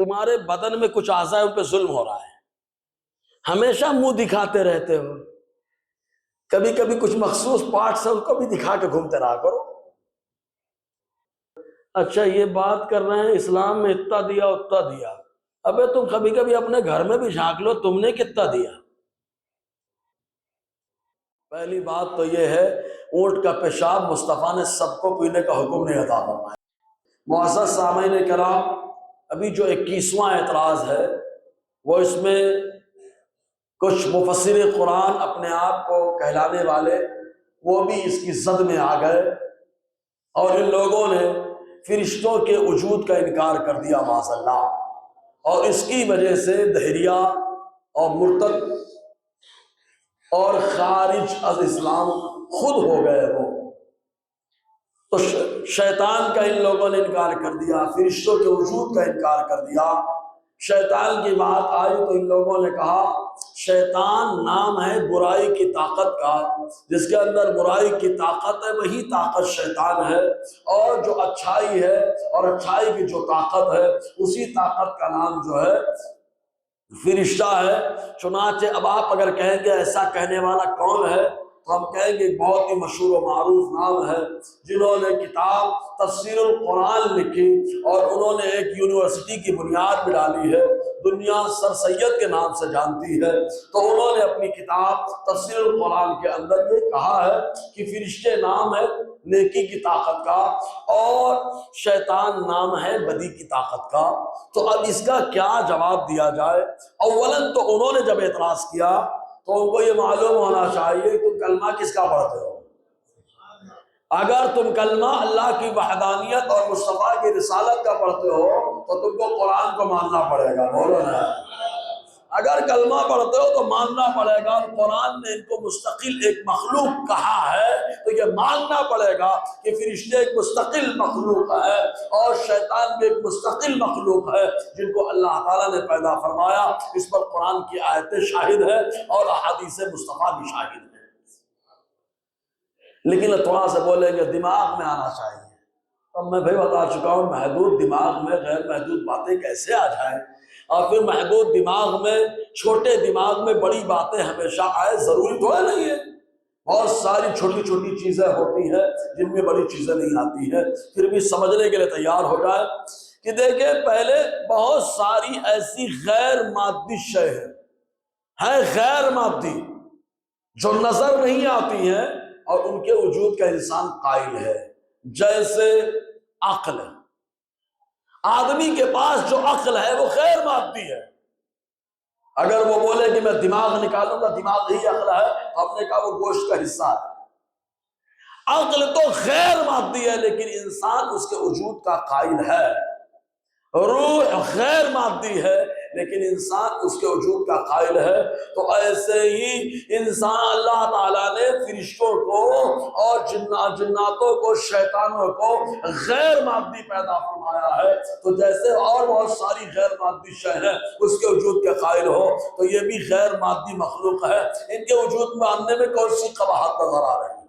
تمہارے بدن میں کچھ اعضاء ان پہ ظلم ہو رہا ہے، ہمیشہ منہ دکھاتے رہتے ہو، کبھی کبھی کچھ مخصوص پارٹس ہیں ان کو بھی دکھا کے گھومتے رہا کرو۔ اچھا یہ بات کر رہے ہیں اسلام میں اتنا دیا اتنا دیا، ابے تم کبھی کبھی اپنے گھر میں بھی جھانک لو، تم نے کتنا دیا؟ پہلی بات تو یہ ہے اونٹ کا پیشاب مصطفیٰ نے سب کو پینے کا حکم نہیں عطا فرمایا۔ معزز سامعین کرام، ابھی جو 21واں اعتراض ہے وہ اس میں کچھ مفسر قرآن اپنے آپ کو کہلانے والے وہ بھی اس کی زد میں آ گئے، اور ان لوگوں نے فرشتوں کے وجود کا انکار کر دیا معاذ اللہ، اور اس کی وجہ سے دہریہ اور مرتد اور خارج از اسلام خود ہو گئے وہ۔ تو شیطان کا ان لوگوں نے انکار کر دیا، فرشتوں کے وجود کا انکار کر دیا۔ شیطان کی بات آئی تو ان لوگوں نے کہا شیطان نام ہے برائی کی طاقت کا، جس کے اندر برائی کی طاقت ہے وہی طاقت شیطان ہے، اور جو اچھائی ہے اور اچھائی کی جو طاقت ہے اسی طاقت کا نام جو ہے فرشتہ ہے۔ چنانچہ اب آپ اگر کہیں گے ایسا کہنے والا کون ہے تو ہم کہیں گے بہت ہی مشہور و معروف نام ہے، جنہوں نے کتاب تفسیر القرآن لکھی اور انہوں نے ایک یونیورسٹی کی بنیاد بھی ڈالی ہے، دنیا سر سید کے نام سے جانتی ہے۔ تو انہوں نے اپنی کتاب تفسیر القرآن کے اندر یہ کہا ہے کہ فرشتے نام ہے نیکی کی طاقت کا اور شیطان نام ہے بدی کی طاقت کا۔ تو اب اس کا کیا جواب دیا جائے؟ اولاً تو انہوں نے جب اعتراض کیا تو ان کو یہ معلوم ہونا چاہیے کہ تم کلمہ کس کا پڑھتے ہو۔ اگر تم کلمہ اللہ کی وحدانیت اور مصطفیٰ کی رسالت کا پڑھتے ہو تو تم کو قرآن کو ماننا پڑے گا، بولو نا۔ اگر کلمہ پڑھتے ہو تو ماننا پڑے گا، قرآن نے ان کو مستقل ایک مخلوق کہا ہے تو یہ ماننا پڑے گا کہ فرشتے ایک مستقل مخلوق ہے اور شیطان بھی ایک مستقل مخلوق ہے جن کو اللہ تعالیٰ نے پیدا فرمایا۔ اس پر قرآن کی آیتیں شاہد ہے اور احادیث مصطفیٰ بھی شاہد ہے۔ لیکن تھوڑا سا بولیں گے دماغ میں آنا چاہیے، اب میں بھائی بتا چکا ہوں محدود دماغ میں غیر محدود باتیں کیسے آ جائیں، اور پھر محدود دماغ میں چھوٹے دماغ میں بڑی باتیں ہمیشہ آئے، ضروری تو ہے نہیں ہے۔ بہت ساری چھوٹی چھوٹی چیزیں ہوتی ہیں جن میں بڑی چیزیں نہیں آتی ہیں، پھر بھی سمجھنے کے لیے تیار ہو جائے کہ دیکھیں پہلے بہت ساری ایسی غیر مادی شے ہیں غیر مادی جو نظر نہیں آتی ہیں اور ان کے وجود کا انسان قائل ہے، جیسے عقل ہے۔ آدمی کے پاس جو عقل ہے وہ غیر مادی ہے، اگر وہ بولے کہ میں دماغ نکالوں گا دماغ ہی عقل ہے تو ہم نے کہا وہ گوشت کا حصہ ہے۔ عقل تو غیر مادی ہے لیکن انسان اس کے وجود کا قائل ہے۔ روح غیر مادی ہے لیکن انسان اس کے وجود کا قائل ہے۔ تو ایسے ہی انسان اللہ تعالیٰ نے فرشتوں کو اور جناتوں کو شیطانوں کو غیر مادی پیدا فرمایا ہے، تو جیسے اور بہت ساری غیر مادی شے ہیں اس کے وجود کے قائل ہو تو یہ بھی غیر مادی مخلوق ہے، ان کے وجود میں آنے میں کون سی قباحت نظر آ رہی ہے؟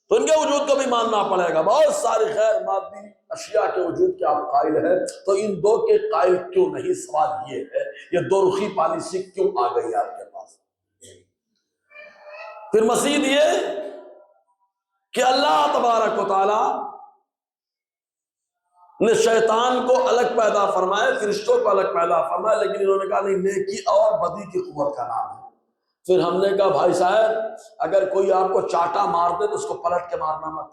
تو ان کے وجود کو بھی ماننا پڑے گا۔ بہت ساری غیر مادی اشیاء کے وجود کے آپ قائل ہیں، تو ان دو کے قائل کیوں نہیں؟ سوال یہ ہے، یہ دو رخی پالیسی کیوں آ گئی آپ کے پاس؟ پھر مزید یہ کہ اللہ تبارک و تعالی نے شیطان کو الگ پیدا فرمائے، فرشتوں کو الگ پیدا فرمائے، لیکن انہوں نے کہا نہیں نیکی اور بدی کی قوت کا نام ہے۔ پھر ہم نے کہا بھائی صاحب اگر کوئی آپ کو چاٹا مار دے تو اس کو پلٹ کے مارنا مت۔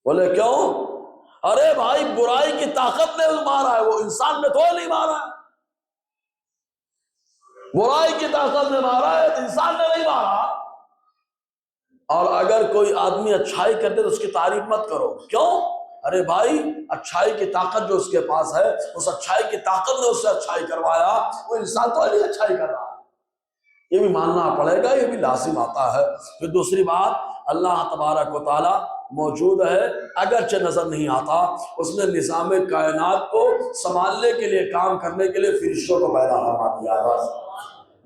بولے کیوں؟ ارے بھائی برائی کی طاقت نے مارا ہے، وہ انسان نے تو نہیں مارا ہے۔ برائی کی طاقت نے مارا ہے تو انسان نے نہیں مارا۔ اور اگر کوئی آدمی اچھائی کرتے تو اس کی تعریف مت کرو، کیوں؟ ارے بھائی اچھائی کی طاقت جو اس کے پاس ہے، اس اچھائی کی طاقت نے اس سے اچھائی کروایا، وہ انسان تو نہیں اچھائی کر رہا۔ یہ بھی ماننا پڑے گا، یہ بھی لازم آتا ہے۔ پھر دوسری بات، اللہ تبارک و تعالی موجود ہے اگرچہ نظر نہیں آتا، اس نے نظام کائنات کو سنبھالنے کے لیے کام کرنے کے لیے فرشتوں کو پیدا فرما دیا ہے۔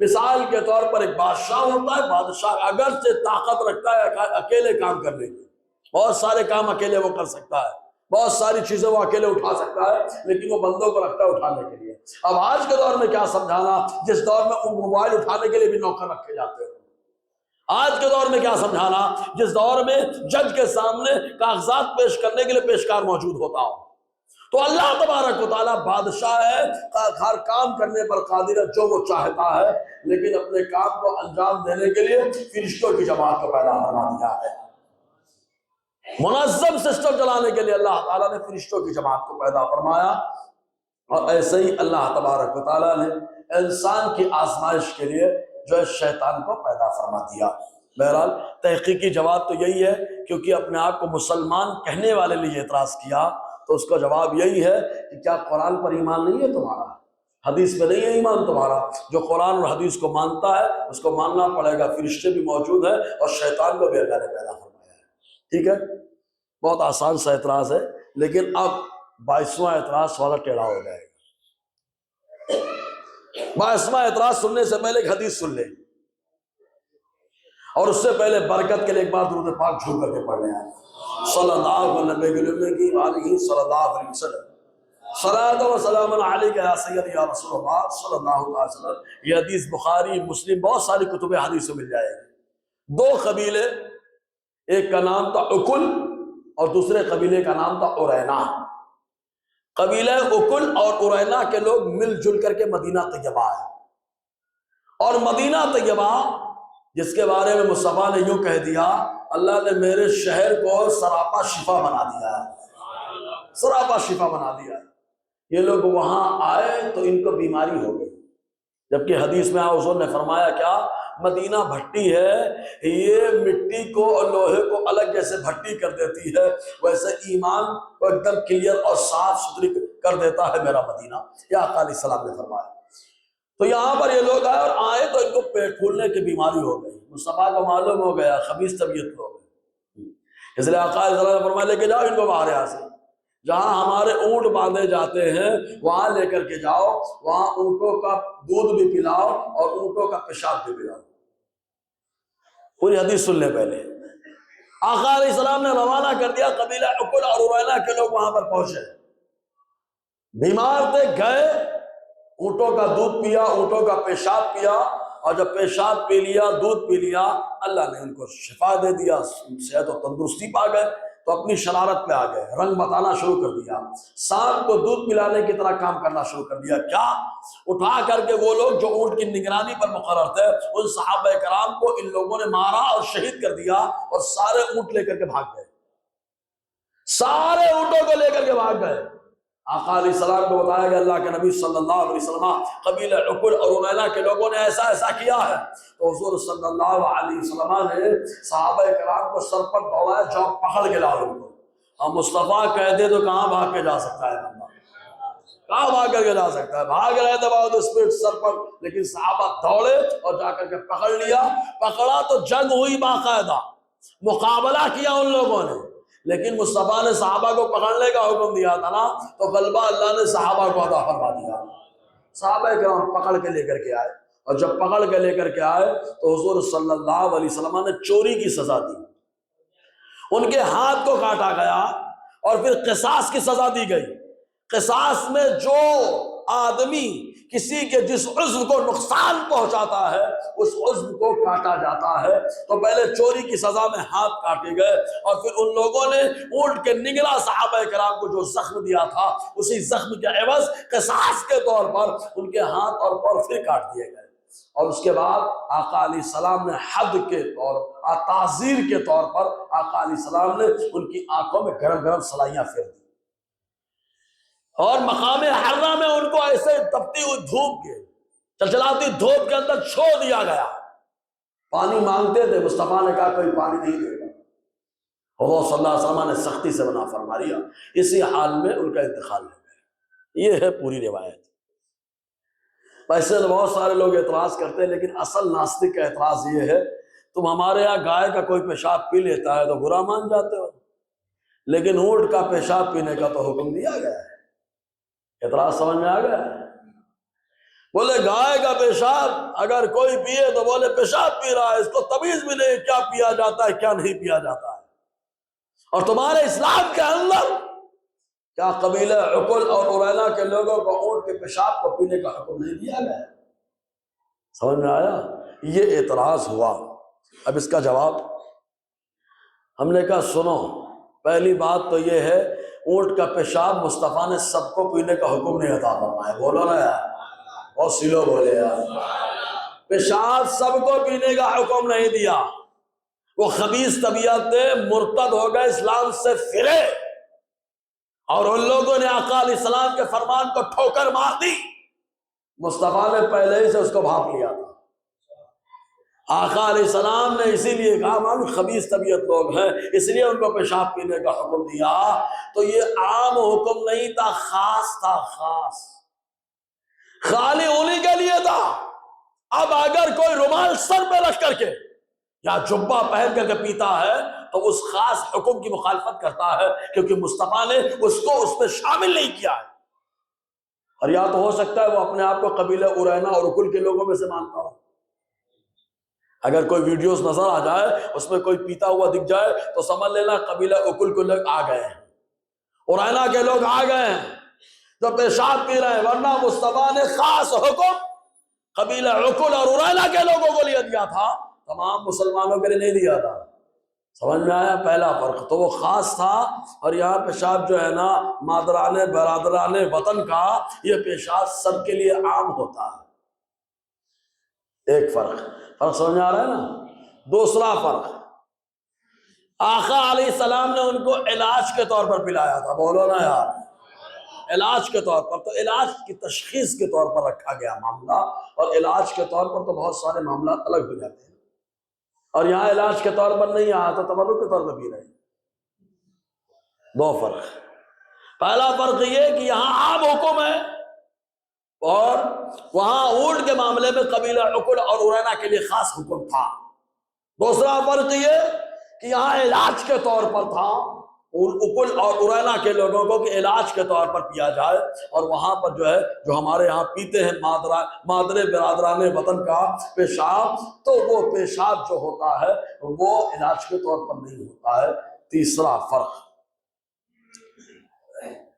مثال کے طور پر ایک بادشاہ ہوتا ہے، بادشاہ اگرچہ طاقت رکھتا ہے اکیلے کام کرنے کی، بہت سارے کام اکیلے وہ کر سکتا ہے، بہت ساری چیزیں وہ اکیلے اٹھا سکتا ہے، لیکن وہ بندوں کو رکھتا ہے اٹھانے کے لیے۔ اب آج کے دور میں کیا سمجھانا، جس دور میں موبائل اٹھانے کے لیے بھی نوکر رکھے جاتے ہیں۔ آج کے دور میں کیا سمجھانا، جس دور میں جج کے سامنے کاغذات پیش کرنے کے لیے پیشکار موجود ہوتا ہو۔ تو اللہ تبارک و تعالیٰ بادشاہ ہے، ہر کام کرنے پر قادر ہے جو وہ چاہتا ہے، لیکن اپنے کام کو انجام دینے کے لیے فرشتوں کی جماعت کو پیدا فرما دیا ہے۔ منظم سسٹم چلانے کے لیے اللہ تعالیٰ نے فرشتوں کی جماعت کو پیدا فرمایا، اور ایسے ہی اللہ تبارک و تعالیٰ نے انسان کی آزمائش کے لیے جو ہے شیطان کو پیدا فرما دیا۔ بہرحال تحقیقی جواب تو یہی ہے، کیونکہ اپنے آپ کو مسلمان کہنے والے لیے اعتراض کیا تو اس کا جواب یہی ہے کہ کیا قرآن پر ایمان نہیں ہے تمہارا، حدیث پہ نہیں ہے ایمان تمہارا؟ جو قرآن اور حدیث کو مانتا ہے اس کو ماننا پڑے گا، فرشتے بھی موجود ہیں اور شیطان کو بھی اللہ نے پیدا فرمایا ہے۔ ٹھیک ہے، بہت آسان سا اعتراض ہے، لیکن اب 22واں اعتراض والا ٹیڑھا ہو جائے گا۔ 22واں اعتراض سننے سے پہلے ایک حدیث سن لیں، اور اس سے پہلے برکت کے لیے ایک بار درود پاک جھوم کر کے پڑھ لیں۔ صلی اللہ علیہ وسلم، صلاۃ و سلام علیک یا سید یا رسول اللہ صلی اللہ علیہ وسلم۔ یہ حدیث بخاری، مسلم، بہت ساری کتب حدیث میں مل جائے گی۔ دو قبیلے، ایک کا نام تھا اکل اور دوسرے قبیلے کا نام تھا ارینا۔ قبیلہ اکل اور ارینا کے لوگ مل جل کر کے مدینہ طیبہ آئے، اور مدینہ طیبہ جس کے بارے میں مصطفیٰ نے یوں کہہ دیا، اللہ نے میرے شہر کو سراپا شفا بنا دیا ہے، سراپا شفا بنا دیا ہے۔ یہ لوگ وہاں آئے تو ان کو بیماری ہو گئی، جبکہ حدیث میں حضور نے فرمایا کیا، مدینہ بھٹی ہے، یہ مٹی کو اور لوہے کو الگ جیسے بھٹی کر دیتی ہے، ویسے ایمان کو ایک دم کلیئر اور صاف ستھری کر دیتا ہے میرا مدینہ، یہ آقا علیہ السلام نے فرمایا۔ تو یہاں پر یہ لوگ آئے، اور آئے تو ان کو پیٹ پھولنے کی بیماری ہو گئی۔ مصطفیٰ کو معلوم ہو گیا خبیث طبیعت ہو گئی، اس لیے آقا علیہ السلام نے فرمایا لے کے جاؤ ان کو باہر یہاں سے، جہاں ہمارے اونٹ باندھے جاتے ہیں وہاں لے کر کے جاؤ، وہاں اونٹوں کا دودھ بھی پلاؤ اور اونٹوں کا پیشاب بھی پلاؤ۔ پوری حدیث سن لے پہلے۔ آقا علیہ السلام نے روانہ کر دیا، قبیلہ عقل اور ارینا کے لوگ وہاں پر پہنچے، بیمار تھے، گئے، اونٹوں کا دودھ پیا، اونٹوں کا پیشاب پیا، اور جب پیشاب پی لیا، دودھ پی لیا، اللہ نے ان کو شفا دے دیا، صحت و تندرستی پا گئے۔ تو اپنی شرارت پہ آ گئے، رنگ بتانا شروع کر دیا، سانپ کو دودھ پلانے کی طرح کام کرنا شروع کر دیا۔ کیا اٹھا کر کے وہ لوگ جو اونٹ کی نگرانی پر مقرر تھے، ان صحابہ کرام کو ان لوگوں نے مارا اور شہید کر دیا، اور سارے اونٹ لے کر کے بھاگ گئے، سارے اونٹوں کو لے کر کے بھاگ گئے۔ آقا علیہ السلام کو بتایا گیا اللہ کے نبی صلی اللہ علیہ وسلم قبیلہ عقل اور ارینا کے لوگوں نے ایسا ایسا کیا ہے۔ تو حضور صلی اللہ علیہ وسلم نے صحابہ کرام کو سر پر دوڑایا، جاؤ پکڑ کے لاؤ ان کو۔ اور مصطفیٰ کہہ دے تو کہاں بھاگ کے جا سکتا ہے بندہ، کہاں بھاگ کر کے جا سکتا ہے؟ بھاگ رہے تھے بہت اسپیڈ سر پر، لیکن صحابہ دوڑے اور جا کر کے پکڑ لیا۔ پکڑا تو جنگ ہوئی، باقاعدہ مقابلہ کیا ان لوگوں نے، لیکن مصطفیٰ نے صحابہ کو پکڑنے کا حکم دیا تھا نا، تو غلبہ اللہ نے صحابہ کو عطا فرما دیا۔ صحابہ کرام پکڑ کے لے کر کے آئے، اور جب پکڑ کے لے کر کے آئے تو حضور صلی اللہ علیہ وسلم نے چوری کی سزا دی، ان کے ہاتھ کو کاٹا گیا، اور پھر قصاص کی سزا دی گئی۔ قصاص میں جو آدمی کسی کے جس عضو کو نقصان پہنچاتا ہے اس عضو کو کاٹا جاتا ہے۔ تو پہلے چوری کی سزا میں ہاتھ کاٹے گئے، اور پھر ان لوگوں نے اونٹ کے نگلا صحابہ کرام کو جو زخم دیا تھا، اسی زخم کے عوض قصاص کے طور پر ان کے ہاتھ اور پیر پھر کاٹ دیے گئے۔ اور اس کے بعد آقا علیہ السلام نے حد کے طور پر، تعزیر کے طور پر، آقا علیہ السلام نے ان کی آنکھوں میں گرم گرم سلائیاں پھیر دی، اور مقام حرہ میں ان کو ایسے تپتی ہوئی دھوپ کے، چلچلاتی دھوپ کے اندر چھوڑ دیا گیا۔ پانی مانگتے تھے، مصطفیٰ نے کہا کوئی پانی نہیں دے گا، حضور صلی اللہ علیہ وسلم نے سختی سے منع فرما دیا۔ اسی حال میں ان کا انتقال ہو گیا۔ یہ ہے پوری روایت۔ ویسے تو بہت سارے لوگ اعتراض کرتے ہیں، لیکن اصل ناستک کا اعتراض یہ ہے، تم ہمارے یہاں گائے کا کوئی پیشاب پی لیتا ہے تو برا مان جاتے ہو، لیکن اونٹ کا پیشاب پینے کا تو حکم دیا گیا ہے۔ اعتراض سمجھ میں آ گیا؟ بولے گائے کا پیشاب اگر کوئی پیے تو بولے پیشاب پی رہا ہے، اس کو تمیز بھی نہیں کیا پیا جاتا ہے کیا نہیں پیا جاتا ہے۔ اور تمہارے اسلام کے اندر کیا قبیلہ عقل اور ارینا کے لوگوں کو اونٹ کے پیشاب کو پینے کا حکم نہیں دیا گیا؟ سمجھ میں آیا؟ یہ اعتراض ہوا۔ اب اس کا جواب ہم نے کہا سنو، پہلی بات تو یہ ہے اونٹ کا پیشاب مصطفیٰ نے سب کو پینے کا حکم نہیں عطا فرمایا، بولو نا یار، اور سلو بولے یار، پیشاب سب کو پینے کا حکم نہیں دیا۔ وہ خبیث طبیعت مرتد ہو گئے، اسلام سے پھرے، اور ان لوگوں نے آقا علیہ السلام کے فرمان کو ٹھوکر مار دی۔ مصطفیٰ نے پہلے ہی سے اس کو بھاپ لیا تھا۔ آقا علیہ السلام نے اسی لیے کہا مان خبیث طبیعت لوگ ہیں، اس لیے ان کو پیشاب پینے کا حکم دیا۔ تو یہ عام حکم نہیں تھا، خاص تھا، خاص، خالی انہی کے لیے تھا۔ اب اگر کوئی رومال سر پہ رکھ کر کے یا جبہ پہن کر کے پیتا ہے تو اس خاص حکم کی مخالفت کرتا ہے، کیونکہ مصطفیٰ نے اس کو اس میں شامل نہیں کیا ہے۔ اور یا تو ہو سکتا ہے وہ اپنے آپ کو قبیلہ ارینا اور اکل کے لوگوں میں سے مانتا ہو۔ اگر کوئی ویڈیوز نظر آ جائے اس میں کوئی پیتا ہوا دکھ جائے تو سمجھ لینا قبیلہ اکل کے لوگ آ گئے ہیں، ارینا کے لوگ آ گئے ہیں جو پیشاب پی رہے ہیں، ورنہ مصطفیٰ نے خاص حکم قبیلہ عقل اور ارینا کے لوگوں کو لیے دیا تھا، تمام مسلمانوں کے لیے نہیں دیا تھا۔ سمجھ میں آیا پہلا فرق؟ تو وہ خاص تھا، اور یہاں پیشاب جو ہے نا مادران برادران وطن کا، یہ پیشاب سب کے لیے عام ہوتا ہے۔ ایک فرق سمجھ آ رہا ہے نا؟ دوسرا فرق، آقا علیہ السلام نے ان کو علاج کے طور پر پلایا تھا، بولو نا یار، علاج کے طور پر۔ تو علاج کی تشخیص کے طور پر رکھا گیا معاملہ، اور علاج کے طور پر تو بہت سارے معاملات الگ ہو جاتے ہیں، اور یہاں علاج کے طور پر نہیں آیا تو تبرک کے طور پر پی رہے ہیں۔ دو فرق۔ پہلا فرق یہ کہ یہاں عام حکم ہے، اور وہاں اونٹ کے معاملے میں قبیلہ عقل اور ارینا کے لیے خاص حکم تھا۔ دوسرا فرق یہ کہ یہاں علاج کے طور پر تھا، اکل اور ارینا کے لوگوں کو کہ علاج کے طور پر پیا جائے، اور وہاں پر جو ہے جو ہمارے ہاں پیتے ہیں مادر برادران وطن کا پیشاب، تو وہ پیشاب جو ہوتا ہے وہ علاج کے طور پر نہیں ہوتا ہے۔ تیسرا فرق،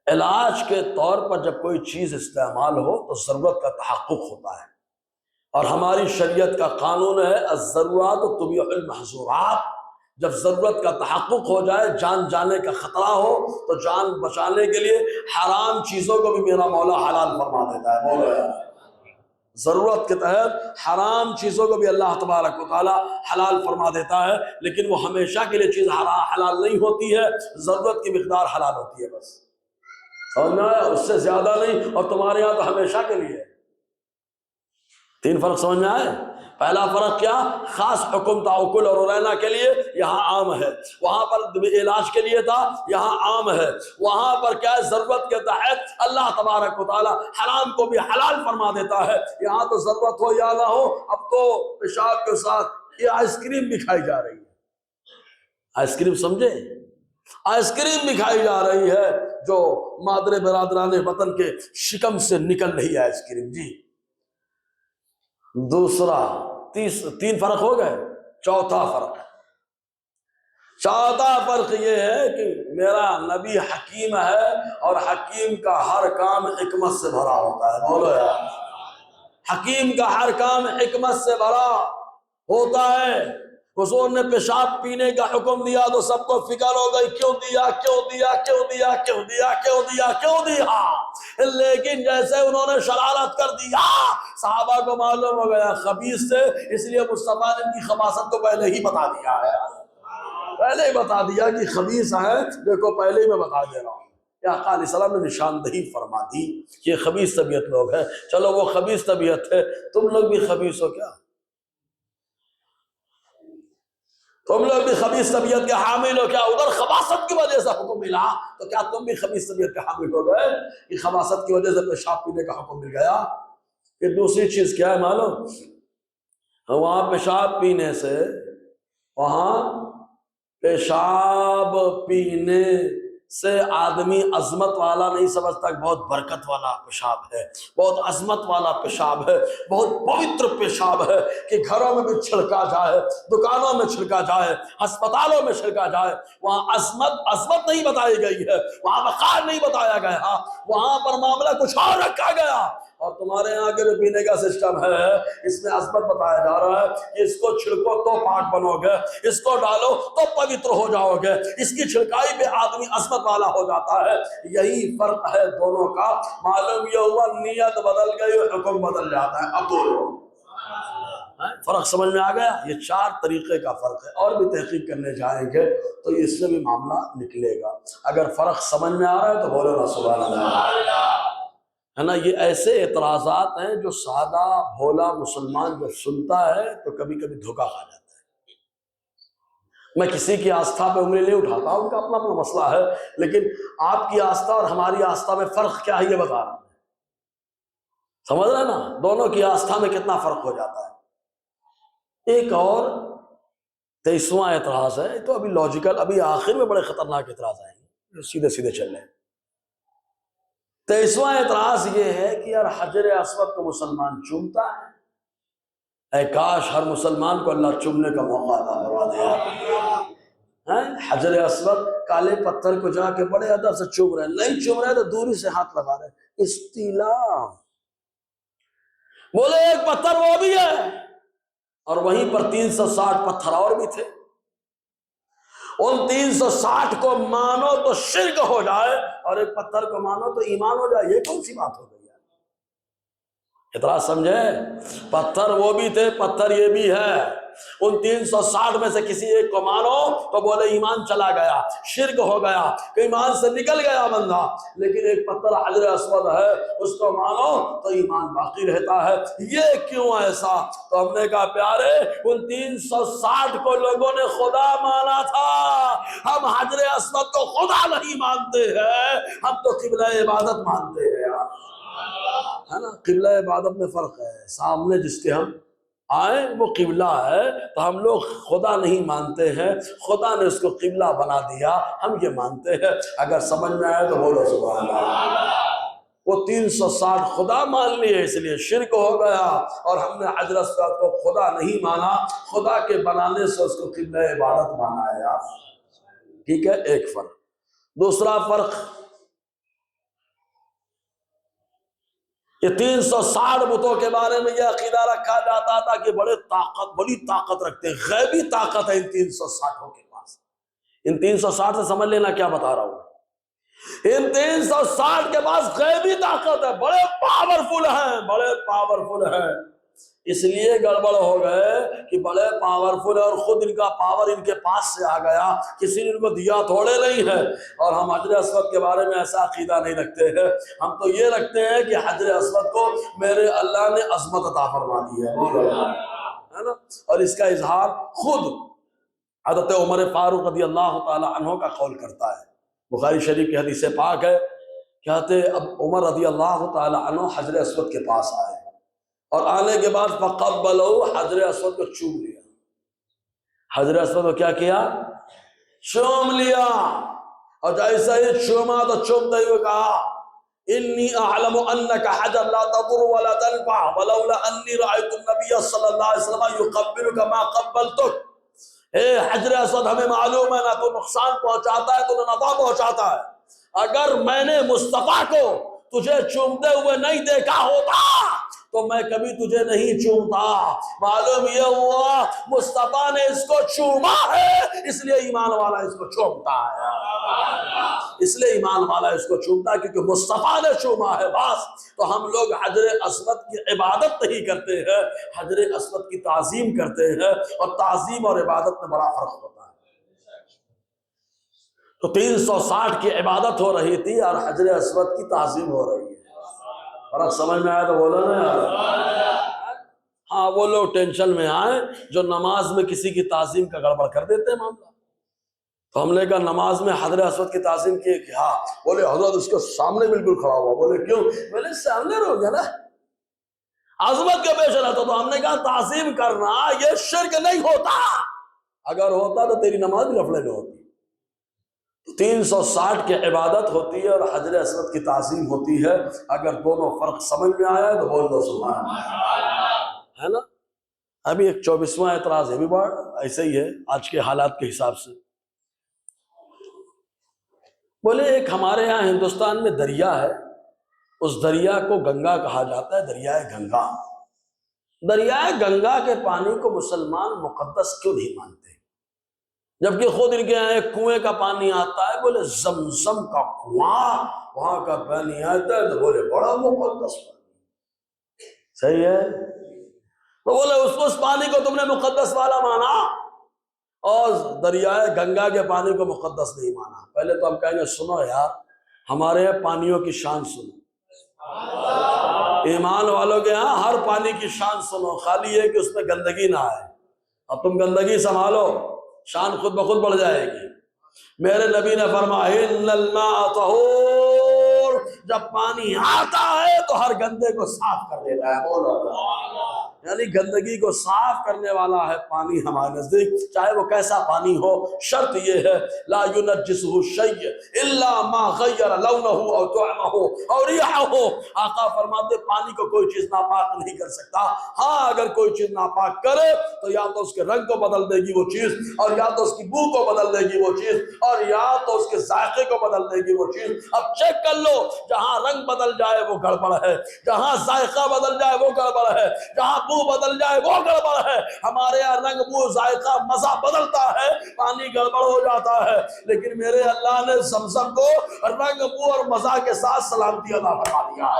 علاج کے طور پر جب کوئی چیز استعمال ہو تو ضرورت کا تحقق ہوتا ہے، اور ہماری شریعت کا قانون ہے الضرورات تبیح المحظورات۔ جب ضرورت کا تحقق ہو جائے، جان جانے کا خطرہ ہو، تو جان بچانے کے لیے حرام چیزوں کو بھی میرا مولا حلال فرما دیتا ہے، بولو یار۔ ضرورت کے تحت حرام چیزوں کو بھی اللہ تبارک و تعالی حلال فرما دیتا ہے، لیکن وہ ہمیشہ کے لیے چیز حلال نہیں ہوتی ہے، ضرورت کی مقدار حلال ہوتی ہے بس، سمجھ میں آیا؟ اس سے زیادہ نہیں، اور تمہارے یہاں تو ہمیشہ کے لیے۔ تین فرق سمجھ میں آئے؟ پہلا فرق کیا؟ خاص حکم تھا اکل اور ارینا کے لیے، یہاں عام ہے۔ وہاں پر علاج کے لیے تھا، یہاں عام ہے۔ وہاں پر کیا ہے؟ ضرورت کے تحت اللہ تبارک و تعالی حرام کو بھی حلال فرما دیتا ہے۔ یہاں تو ضرورت ہو یا نہ ہو، اب تو پیشاب کے ساتھ یہ آئس کریم بھی کھائی جا رہی ہے۔ آئس کریم سمجھے؟ آئس کریم بھی کھائی جا رہی ہے، جو مادر برادران وطن کے شکم سے نکل رہی ہے آئس کریم، جی۔ دوسرا تین فرق ہو گئے۔ چوتھا فرق یہ ہے کہ میرا نبی حکیم ہے، اور حکیم کا ہر کام حکمت سے بھرا ہوتا ہے، بولو یار۔ حکیم کا ہر کام حکمت سے بھرا ہوتا ہے۔ حضور نے پیشاب پینے کا حکم دیا تو سب کو فکر ہو گئی، کیوں دیا کیوں دیا کیوں دیا کیوں دیا کیوں دیا کیوں دیا، لیکن جیسے انہوں نے شرارت کر دیا، صحابہ کو معلوم ہو گیا خبیث سے، اس لیے مصطفیٰ نے ان کی خباثت کو پہلے ہی بتا دیا ہے، پہلے ہی بتا دیا کہ خبیث ہیں، دیکھو پہلے ہی میں بتا دے رہا ہوں۔ یا آقا علیہ السلام نے نشاندہی فرما دی کہ یہ خبیث طبیعت لوگ ہیں۔ چلو وہ خبیث طبیعت ہے، تم لوگ بھی خبیث ہو کیا؟ تم لوگ بھی خبیث طبیعت کے حامل ہو کیا؟ ادھر خباثت کی وجہ سے حکم ملا، تو کیا تم بھی خبیث طبیعت کے حامل ہو گئے کہ خباثت کی وجہ سے پیشاب پینے کا حکم مل گیا؟ پھر دوسری چیز کیا ہے معلوم؟ وہاں پیشاب پینے سے، وہاں پیشاب پینے سے آدمی عظمت والا نہیں سمجھتا کہ بہت برکت والا پیشاب ہے، بہت عظمت والا پیشاب ہے، بہت پوتر پیشاب ہے کہ گھروں میں بھی چھڑکا جائے، دکانوں میں چھڑکا جائے، ہسپتالوں میں چھڑکا جائے۔ وہاں عظمت نہیں بتائی گئی ہے، وہاں وقار نہیں بتایا گیا، وہاں پر معاملہ کچھ اور رکھا گیا۔ اور تمہارے یہاں کے جو پینے کا سسٹم ہے اس میں عظمت بتایا جا رہا ہے کہ اس کو چھڑکو تو پاک بنو گے، اس کو ڈالو تو پوتر ہو جاؤ گے، اس کی چھڑکائی پہ آدمی عظمت والا ہو جاتا ہے۔ یہی فرق ہے دونوں کا۔ معلوم یہ ہوا نیت بدل گئی اور حکم بدل جاتا ہے۔ اب بولو فرق سمجھ میں آ گیا؟ یہ 4 طریقے کا فرق ہے، اور بھی تحقیق کرنے جائیں گے تو اس سے بھی معاملہ نکلے گا۔ اگر فرق سمجھ میں آ رہا ہے تو بولو نا سبحان اللہ، ہے نا؟ یہ ایسے اعتراضات ہیں جو سادہ بھولا مسلمان جب سنتا ہے تو کبھی کبھی دھوکہ کھا جاتا ہے۔ میں کسی کی آستھا پہ انگلی نہیں اٹھاتا، ان کا اپنا اپنا مسئلہ ہے، لیکن آپ کی آستھا اور ہماری آستھا میں فرق کیا ہے یہ بتا رہا ہوں۔ سمجھ رہے نا؟ دونوں کی آستھا میں کتنا فرق ہو جاتا ہے۔ ایک اور 23واں اعتراض ہے، تو ابھی لاجیکل، ابھی آخر میں بڑے خطرناک اعتراض آئیں گے، سیدھے سیدھے چل رہے ہیں۔ 23واں اعتراض یہ ہے کہ یار حجر اسود کو مسلمان چومتا ہے، اے کاش ہر مسلمان کو اللہ چومنے کا موقع عطا فرما دے۔ حجر اسود کالے پتھر کو جا کے بڑے ادب سے چوم رہے ہیں، نہیں چوم رہے تو دوری سے ہاتھ لگا رہے ہیں، استیلاء۔ بولے ایک پتھر وہ بھی ہے، اور وہیں پر 360 پتھر اور بھی تھے۔ ان 360 کو مانو تو شرک ہو جائے، اور ایک پتھر کو مانو تو ایمان ہو جائے، یہ کون سی بات ہو گئی ہے؟ اعتراض سمجھے؟ پتھر وہ بھی تھے، پتھر یہ بھی ہے۔ ان 360 میں سے کسی ایک کو مانو تو بولے ایمان چلا گیا، شرک ہو گیا، کہ ایمان سے نکل گیا بندہ۔ لیکن ایک پتھر حجر اسود ہے، اس کو مانو تو ایمان باقی رہتا ہے۔ یہ کیوں ایسا؟ تو ہم نے کہا پیارے، ان 360 کو لوگوں نے خدا مانا تھا، ہم حجر اسود کو خدا نہیں مانتے ہیں، ہم تو قبلہ عبادت مانتے ہیں یار، ہے نا؟ قبلہ عبادت میں فرق ہے، سامنے جس کے ہم آئے وہ قبلہ ہے، تو ہم لوگ خدا نہیں مانتے ہیں، خدا نے اس کو قبلہ بنا دیا، ہم یہ مانتے ہیں۔ اگر سمجھ میں آئے تو بولو سبحان اللہ۔ وہ 360 خدا مان لیے اس لیے شرک ہو گیا، اور ہم نے حجر اسود کو خدا نہیں مانا، خدا کے بنانے سے اس کو قبلہ عبادت مانا ہے یار۔ ٹھیک ہے، ایک فرق۔ دوسرا فرق، یہ 360 بتوں کے بارے میں یہ عقیدہ رکھا جاتا تھا کہ بڑی طاقت رکھتے ہیں، غیبی طاقت ہے ان 360 کے پاس۔ ان 360 سے سمجھ لینا کیا بتا رہا ہوں، ان 360 کے پاس غیبی طاقت ہے، بڑے پاورفل ہیں، بڑے پاورفل ہیں۔ اس لیے گڑبڑ ہو گئے کہ بڑے پاورفل ہے اور خود ان کا پاور ان کے پاس سے آ گیا، کسی نے ان کو دیا تھوڑے نہیں ہے۔ اور ہم حجر اسود کے بارے میں ایسا عقیدہ نہیں رکھتے ہیں، ہم تو یہ رکھتے ہیں کہ حجر اسود کو میرے اللہ نے عظمت عطا فرما دی ہے نا؟ اور اس کا اظہار خود حضرت عمر فاروق رضی اللہ تعالی عنہ کا قول کرتا ہے۔ بخاری شریف کی حدیث پاک ہے، کہتے اب عمر رضی اللہ تعالی عنہ حجر اسود کے پاس آئے، اور آنے کے بعد فقبلوا، حجر اسود کو چوم لیا۔ حجر اسود کو کیا کیا؟ چوم لیا۔ اور جیسا ہی چوما تو چومتے ہوئے کہا انی اعلم انک حجر لا تضر ولا تنفع ولولا انی رأیت النبی صلی اللہ علیہ وسلم یقبلک ما قبلتک۔ اے حجر اسود، ہمیں معلوم ہے نہ تو نقصان پہنچاتا ہے تو نہ نفع پہنچاتا ہے، اگر میں نے مصطفیٰ کو تجھے چومتے ہوئے نہیں دیکھا ہوتا تو میں کبھی تجھے نہیں چومتا۔ معلوم یہ ہوا مصطفیٰ نے اس کو چوما ہے، اس لیے ایمان والا اس کو چومتا ہے، اس لیے ایمان والا اس کو چومتا ہے کیونکہ مصطفیٰ نے چوما ہے بس۔ تو ہم لوگ حجر اسود کی عبادت نہیں کرتے ہیں، حجر اسود کی تعظیم کرتے ہیں، اور تعظیم اور عبادت میں بڑا فرق ہوتا ہے۔ تو 360 کی عبادت ہو رہی تھی اور حجر اسود کی تعظیم ہو رہی ہے۔ فرق سمجھ میں آیا تو بولو نا یار۔ ہاں، وہ لوگ ٹینشن میں آئے جو نماز میں کسی کی تعظیم کا گڑبڑ کر دیتے ہیں معاملہ۔ تو ہم نے کہا نماز میں حجر اسود کی تعظیم کی کہ ہاں، بولے حضرت اس کے سامنے بالکل کھڑا ہوا۔ بولے کیوں؟ بولے سامنے رہو گیا نا، عظمت کے پیش رہتا۔ تو ہم نے کہا تعظیم کرنا یہ شرک نہیں ہوتا، اگر ہوتا تو تیری نماز بھی لفڑے میں ہوتی۔ 360 کی عبادت ہوتی ہے اور حجر اسود کی تعظیم ہوتی ہے. اگر دونوں فرق سمجھ میں آیا ہے تو بول دو سبحان اللہ. ہے نا؟ ابھی ایک 24واں اعتراض ہے بھی بڑا ایسے ہی ہے آج کے حالات کے حساب سے. بولے ایک ہمارے یہاں ہندوستان میں دریا ہے، اس دریا کو گنگا کہا جاتا ہے، دریائے گنگا. دریائے گنگا کے پانی کو مسلمان مقدس کیوں نہیں مانتے جبکہ خود ان کے یہاں ایک کنویں کا پانی آتا ہے؟ بولے زمزم کا کنواں، وہاں کا پانی آتا ہے تو بولے بڑا مقدس پانی. صحیح ہے؟ تو بولے اس پانی کو تم نے مقدس والا مانا اور دریائے گنگا کے پانی کو مقدس نہیں مانا. پہلے تو ہم کہیں گے سنو یار، ہمارے یہاں پانیوں کی شان سنو. ایمان والوں کے ہاں ہر پانی کی شان سنو، خالی یہ کہ اس میں گندگی نہ آئے. اب تم گندگی سنبھالو، شان خود بخود بڑھ جائے گی. میرے نبی نے فرمایا ان الماء طہور، جب پانی آتا ہے تو ہر گندے کو صاف کر دیتا ہے. بولو یعنی گندگی کو صاف کرنے والا ہے پانی ہمارے نزدیک، چاہے وہ کیسا پانی ہو. شرط یہ ہے لا ينجسه شيء الا ما غیر لونه او طعمه او ريحه. آقا فرماتے پانی کو کوئی چیز ناپاک نہیں کر سکتا. ہاں اگر کوئی چیز ناپاک کرے تو یا تو اس کے رنگ کو بدل دے گی وہ چیز، اور یا تو اس کی بو کو بدل دے گی وہ چیز، اور یا تو اس کے ذائقے کو بدل دے گی وہ چیز. اب چیک کر لو، جہاں رنگ بدل جائے وہ گڑبڑ ہے، جہاں ذائقہ بدل جائے وہ گڑبڑ ہے، جہاں بو بدل جائے وہ گڑبڑ ہے. ہمارے یہاں رنگ بو ذائقہ مزہ بدلتا ہے، پانی گڑبڑ ہو جاتا ہے. لیکن میرے اللہ نے زمزم کو رنگ بو اور مزہ کے ساتھ سلامتی عطا فرما دیا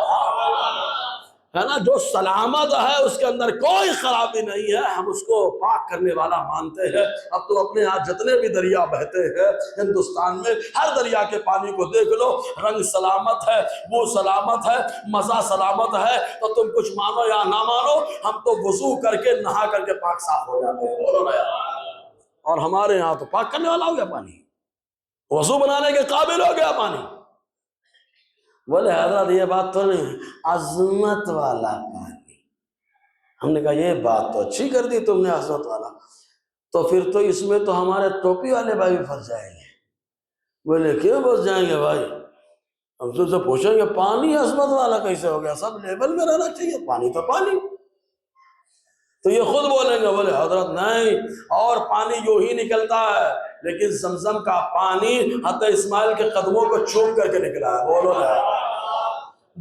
ہے نا. جو سلامت ہے اس کے اندر کوئی خرابی نہیں ہے، ہم اس کو پاک کرنے والا مانتے ہیں. اب تو اپنے ہاں جتنے بھی دریا بہتے ہیں ہندوستان میں، ہر دریا کے پانی کو دیکھ لو، رنگ سلامت ہے، بو سلامت ہے، مزہ سلامت ہے. تو تم کچھ مانو یا نہ مانو، ہم تو وضو کر کے نہا کر کے پاک صاف ہو جاتے ہیں. بولو نا یار. اور ہمارے یہاں تو پاک کرنے والا ہو گیا پانی، وضو بنانے کے قابل ہو گیا پانی. بولے حضرت یہ بات تو نہیں، عظمت والا پانی. ہم نے کہا یہ بات تو اچھی کر دی تم نے، عظمت والا. تو پھر تو اس میں تو ہمارے ٹوپی والے بھائی بھی پھنس جائیں گے. بولے کیوں پھنس جائیں گے بھائی؟ ہم تو سے پوچھیں گے پانی عظمت والا کیسے ہو گیا؟ سب لیبل میں رہنا چاہیے، پانی تو پانی. تو یہ خود بولیں گے، بولے حضرت نہیں، اور پانی یوں ہی نکلتا ہے، لیکن زمزم کا پانی حضرت اسماعیل کے قدموں کو چوم کر کے نکلا ہے. بولو نا.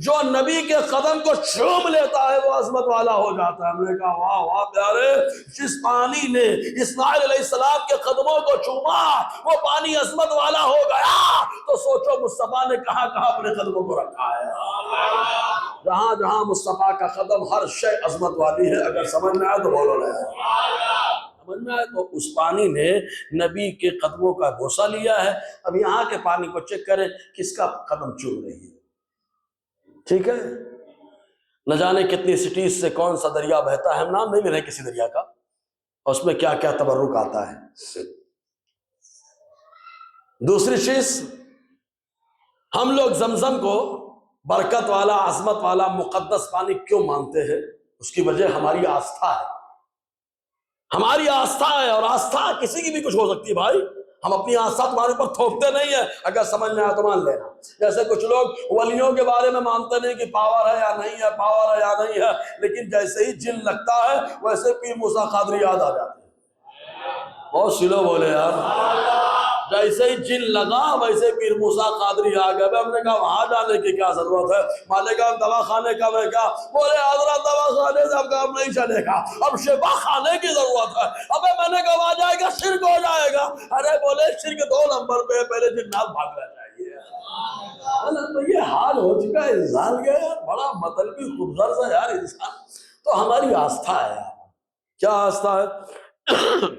جو نبی کے قدم کو چوم لیتا ہے وہ عظمت والا ہو جاتا ہے. ہم نے کہا واہ واہ پیارے، جس پانی نے اسماعیل علیہ السلام کے قدموں کو چوما وہ پانی عظمت والا ہو گیا، تو سوچو مصطفیٰ نے کہاں کہاں اپنے قدموں کو رکھا ہے. جہاں جہاں مصطفیٰ کا قدم ہر شے عظمت والی ہے. اگر سمجھ میں آئے تو بولو نا. سمجھ میں آئے تو اس پانی نے نبی کے قدموں کا بوسہ لیا ہے. اب یہاں کے پانی کو چیک کریں کس کا قدم چوم رہی ہے. ٹھیک ہے، نہ جانے کتنی سٹیز سے کون سا دریا بہتا ہے، ہم نام نہیں لے رہے کسی دریا کا، اور اس میں کیا کیا تبرک آتا ہے. دوسری چیز، ہم لوگ زمزم کو برکت والا، عظمت والا، مقدس پانی کیوں مانتے ہیں؟ اس کی وجہ ہماری آستھا ہے. ہماری آستھا ہے، اور آستھا کسی کی بھی کچھ ہو سکتی ہے بھائی. ہم اپنی آستھا تمہارے اوپر تھوپتے نہیں ہیں. اگر سمجھ میں آیا تو مان لینا. جیسے کچھ لوگ ولیوں کے بارے میں مانتے نہیں کہ پاور ہے یا نہیں ہے، پاور ہے یا نہیں ہے، لیکن جیسے ہی جن لگتا ہے ویسے پیر موسیٰ قادری یاد آ جاتے ہیں. بہت سلو بولے یار. جیسے ہی جن لگا ویسے پیر موسیٰ قادری آ گئے. ہم نے کہا وہاں جانے کی کیا ضرورت ہے؟ مالک دوا خانے کا میں کہا، بولے حضرت دوا خانے سے اب کام نہیں چلے گا، اب شفا خانے کی ضرورت ہے. ابے میں نے کہا وہاں جائے گا شرک ہو جائے گا. ارے بولے شرک 2 نمبر پہ، پہلے جنات بھاگنا چاہیے. تو یہ حال ہو چکا ہے انسان کے. بڑا مطلبی خوبصورت سا یار انسان. تو ہماری آستھا ہے. کیا آستھا ہے؟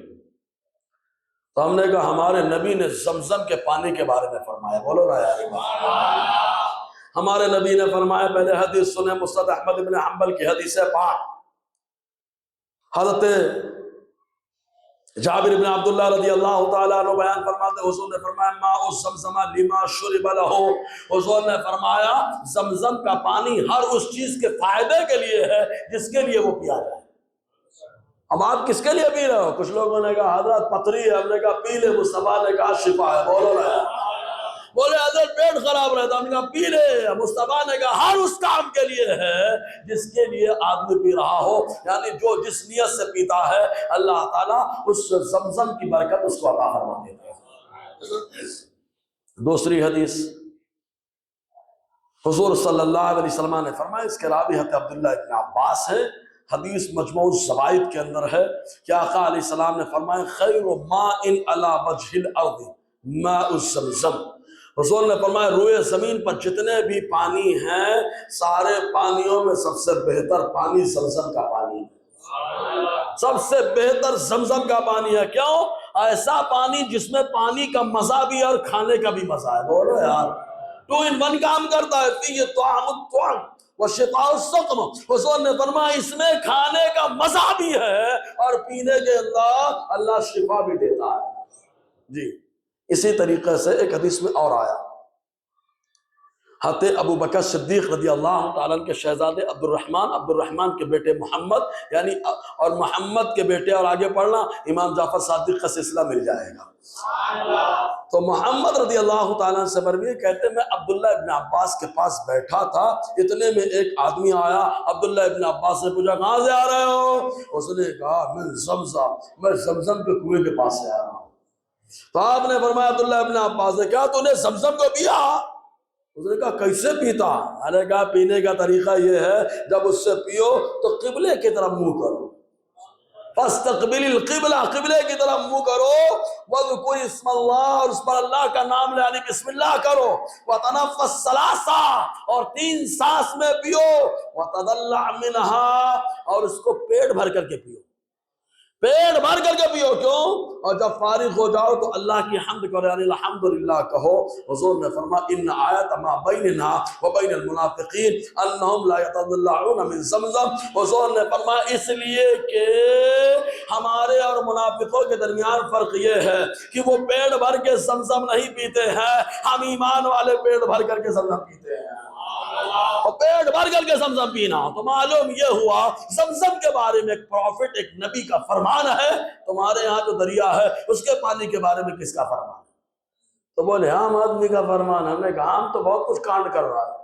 تو ہم نے کہا ہمارے نبی نے زمزم کے پانی کے بارے میں فرمایا. بولو نا یار. ہمارے نبی نے فرمایا، پہلے حدیث سنیں، مسند احمد بن حنبل کی حدیث ہے پاک. حضرت جابر بن عبداللہ رضی اللہ تعالیٰ عنہ بیان فرماتے، حضور نے فرمایا ماء زمزم لما شرب له. حضور نے فرمایا زمزم کا پانی ہر اس چیز کے فائدے کے لیے ہے جس کے لیے وہ پیا جائے. اب آپ کس کے لیے پی رہے ہو؟ کچھ لوگوں نے کہا حضرت پتھری ہے. ہم نے کہا پی لے. مصطفیٰ نے کہا شفا ہے. بولو نا. بولے حضرت پیٹ خراب رہتا، ہم نے کہا پی لے۔ مصطفیٰ نے کہا ہر اس کام کے لیے ہے جس کے لیے آدمی پی رہا ہو، یعنی جو جس نیت سے پیتا ہے اللہ تعالیٰ اس زمزم کی برکت اس کو عطا فرما دیتا ہے۔ دوسری حدیث، حضور صلی اللہ علیہ وسلم نے فرمایا، اس کے راوی حضرت عبداللہ ابن عباس ہے، حدیث مجموع الزوائد کے اندر ہے کہ آقا علیہ السلام نے فرمایا خیر ماء علی وجہ الارض ماء الزمزم۔ حضور نے فرمایا روئے زمین پر جتنے بھی پانی ہیں سارے پانیوں میں سب سے بہتر پانی زمزم کا پانی ہے، سب سے بہتر زمزم کا پانی ہے۔ کیوں؟ ایسا پانی جس میں پانی کا مزہ بھی اور کھانے کا بھی مزہ ہے۔ بولو یار، 2 in 1 کام کرتا ہے، فیہ طعام الطعام وشفاء السقم۔ حضور نے فرمایا اس میں کھانے کا مزہ بھی ہے اور پینے کے اندر اللہ شفا بھی دیتا ہے۔ جی اسی طریقے سے ایک حدیث میں اور آیا، حضرت ابو بکر صدیق رضی اللہ تعالیٰ عنہ کے شہزادے عبد الرحمن کے بیٹے محمد، یعنی اور محمد کے بیٹے، اور آگے پڑھنا امام جعفر صادق کا سلسلہ مل جائے گا۔ تو محمد رضی اللہ تعالیٰ عنہ سے مروی کہتے میں عبداللہ ابن عباس کے پاس بیٹھا تھا، اتنے میں ایک آدمی آیا، عبداللہ ابن عباس سے پوچھا کہاں سے آ رہے ہو؟ اس نے کہا میں زمزم کے کنویں کے پاس سے آ رہا ہوں۔ تو آپ نے فرمایا عبداللہ ابن عباس نے کہا تو نے زمزم کو پیا؟ اس نے کہا کیسے پیتا؟ میں نے کہا پینے کا طریقہ یہ ہے جب اس سے پیو تو قبلے کی طرف منہ کرو، فاستقبل القبلہ، قبلے کی طرف منہ کرو، وذکر اسم اللہ، اور اس پر اللہ کا نام لے یعنی بسم اللہ کرو، وتنفس ثلاثا، اور 3 سانس میں پیو، وتدلع منہا، اور اس کو پیٹ بھر کر کے پیو، پیٹ بھر کر کے پیو۔ کیوں؟ اور جب فارغ ہو جاؤ تو اللہ کی حمد کرو یعنی الحمدللہ کہو۔ حضور نے فرمایا ان آیت ما بیننا و بین المنافقین انہم لا یتضلعون من زمزم۔ حضور نے فرمایا اس لیے کہ ہمارے اور منافقوں کے درمیان فرق یہ ہے کہ وہ پیٹ بھر کے زمزم نہیں پیتے ہیں، ہم ایمان والے پیٹ بھر کر کے زمزم پیتے ہیں۔ اور پیٹ بھر کر کے زمزم پینا تو معلوم یہ ہوا زمزم کے بارے میں ایک پروفٹ، ایک نبی کا فرمان ہے۔ تمہارے یہاں جو دریا ہے اس کے پانی کے بارے میں کس کا فرمان ہے؟ تو بولے عام آدمی کا فرمان۔ ہم نے کہا عام تو بہت کچھ کانڈ کر رہا ہے،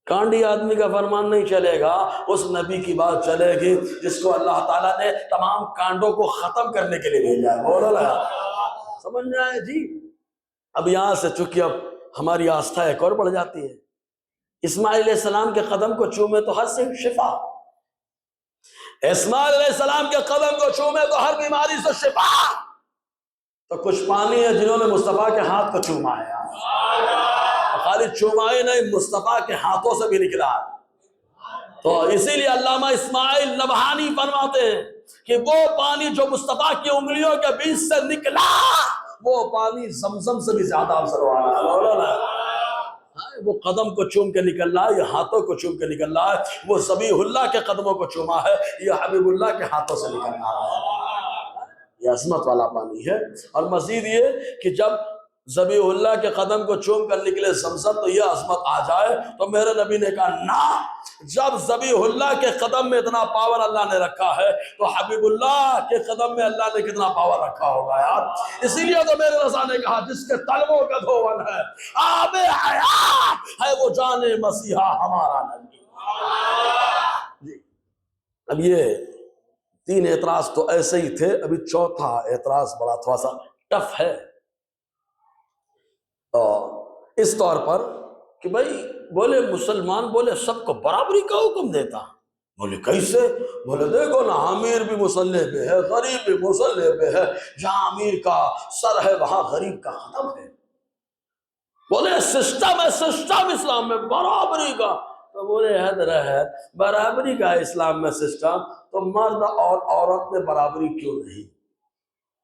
کانڈی آدمی کا فرمان نہیں چلے گا، اس نبی کی بات چلے گی جس کو اللہ تعالیٰ نے تمام کانڈوں کو ختم کرنے کے لیے بھیجا ہے۔ بولو نا، سمجھ میں آئے جی؟ اب یہاں سے چونکہ اب ہماری آستھا ایک اور بڑھ جاتی ہے، اسماعیل علیہ السلام کے قدم کو چومے تو ہر سے شفا، اسماعیل علیہ السلام کے قدم کو چومے تو ہر بیماری سے شفا۔ تو کچھ پانی ہے جنہوں نے مصطفیٰ کے ہاتھ کو چوما ہے، خالی چوما ہی نہیں مصطفیٰ کے ہاتھوں سے بھی نکلا۔ تو اسی لیے علامہ اسماعیل نبہانی فرماتے ہیں کہ وہ پانی جو مصطفیٰ کی انگلیوں کے بیچ سے نکلا وہ پانی زمزم سے بھی زیادہ افضل والا ہے۔ وہ قدم کو چوم کے نکل رہا ہے، یہ ہاتھوں کو چوم کے نکل رہا ہے، وہ ذبیح اللہ کے قدموں کو چوما ہے، یہ حبیب اللہ کے ہاتھوں سے نکل رہا ہے۔ یہ عظمت والا پانی ہے۔ اور مزید یہ کہ جب ذبیح اللہ کے قدم کو چوم کر نکلے زمزم تو یہ عظمت آ جائے، تو میرے نبی نے کہا نا، جب ذبیح اللہ کے قدم میں اتنا پاور اللہ نے رکھا ہے تو حبیب اللہ کے قدم میں اللہ نے کتنا پاور رکھا ہوگا یار۔ اسی لیے تو میرے رضا نے کہا جس کے طلبوں کا دھون ہے آب حیات ہے وہ جان مسیحا ہمارا نبی۔ جی اب یہ 3 اعتراض تو ایسے ہی تھے، ابھی چوتھا اعتراض بڑا تھوڑا سا ٹف ہے، اس طور پر کہ بھائی بولے مسلمان بولے سب کو برابری کا حکم دیتا، بولے کیسے؟ بولے دیکھو نا امیر بھی مسلح پہ ہے، غریب بھی مسلح پہ ہے، جہاں امیر کا سر ہے وہاں غریب کا قدم ہے۔ بولے سسٹم ہے، سسٹم اسلام میں برابری کا، تو بولے حد رہے برابری کا اسلام میں سسٹم، تو مرد اور عورت میں برابری کیوں نہیں؟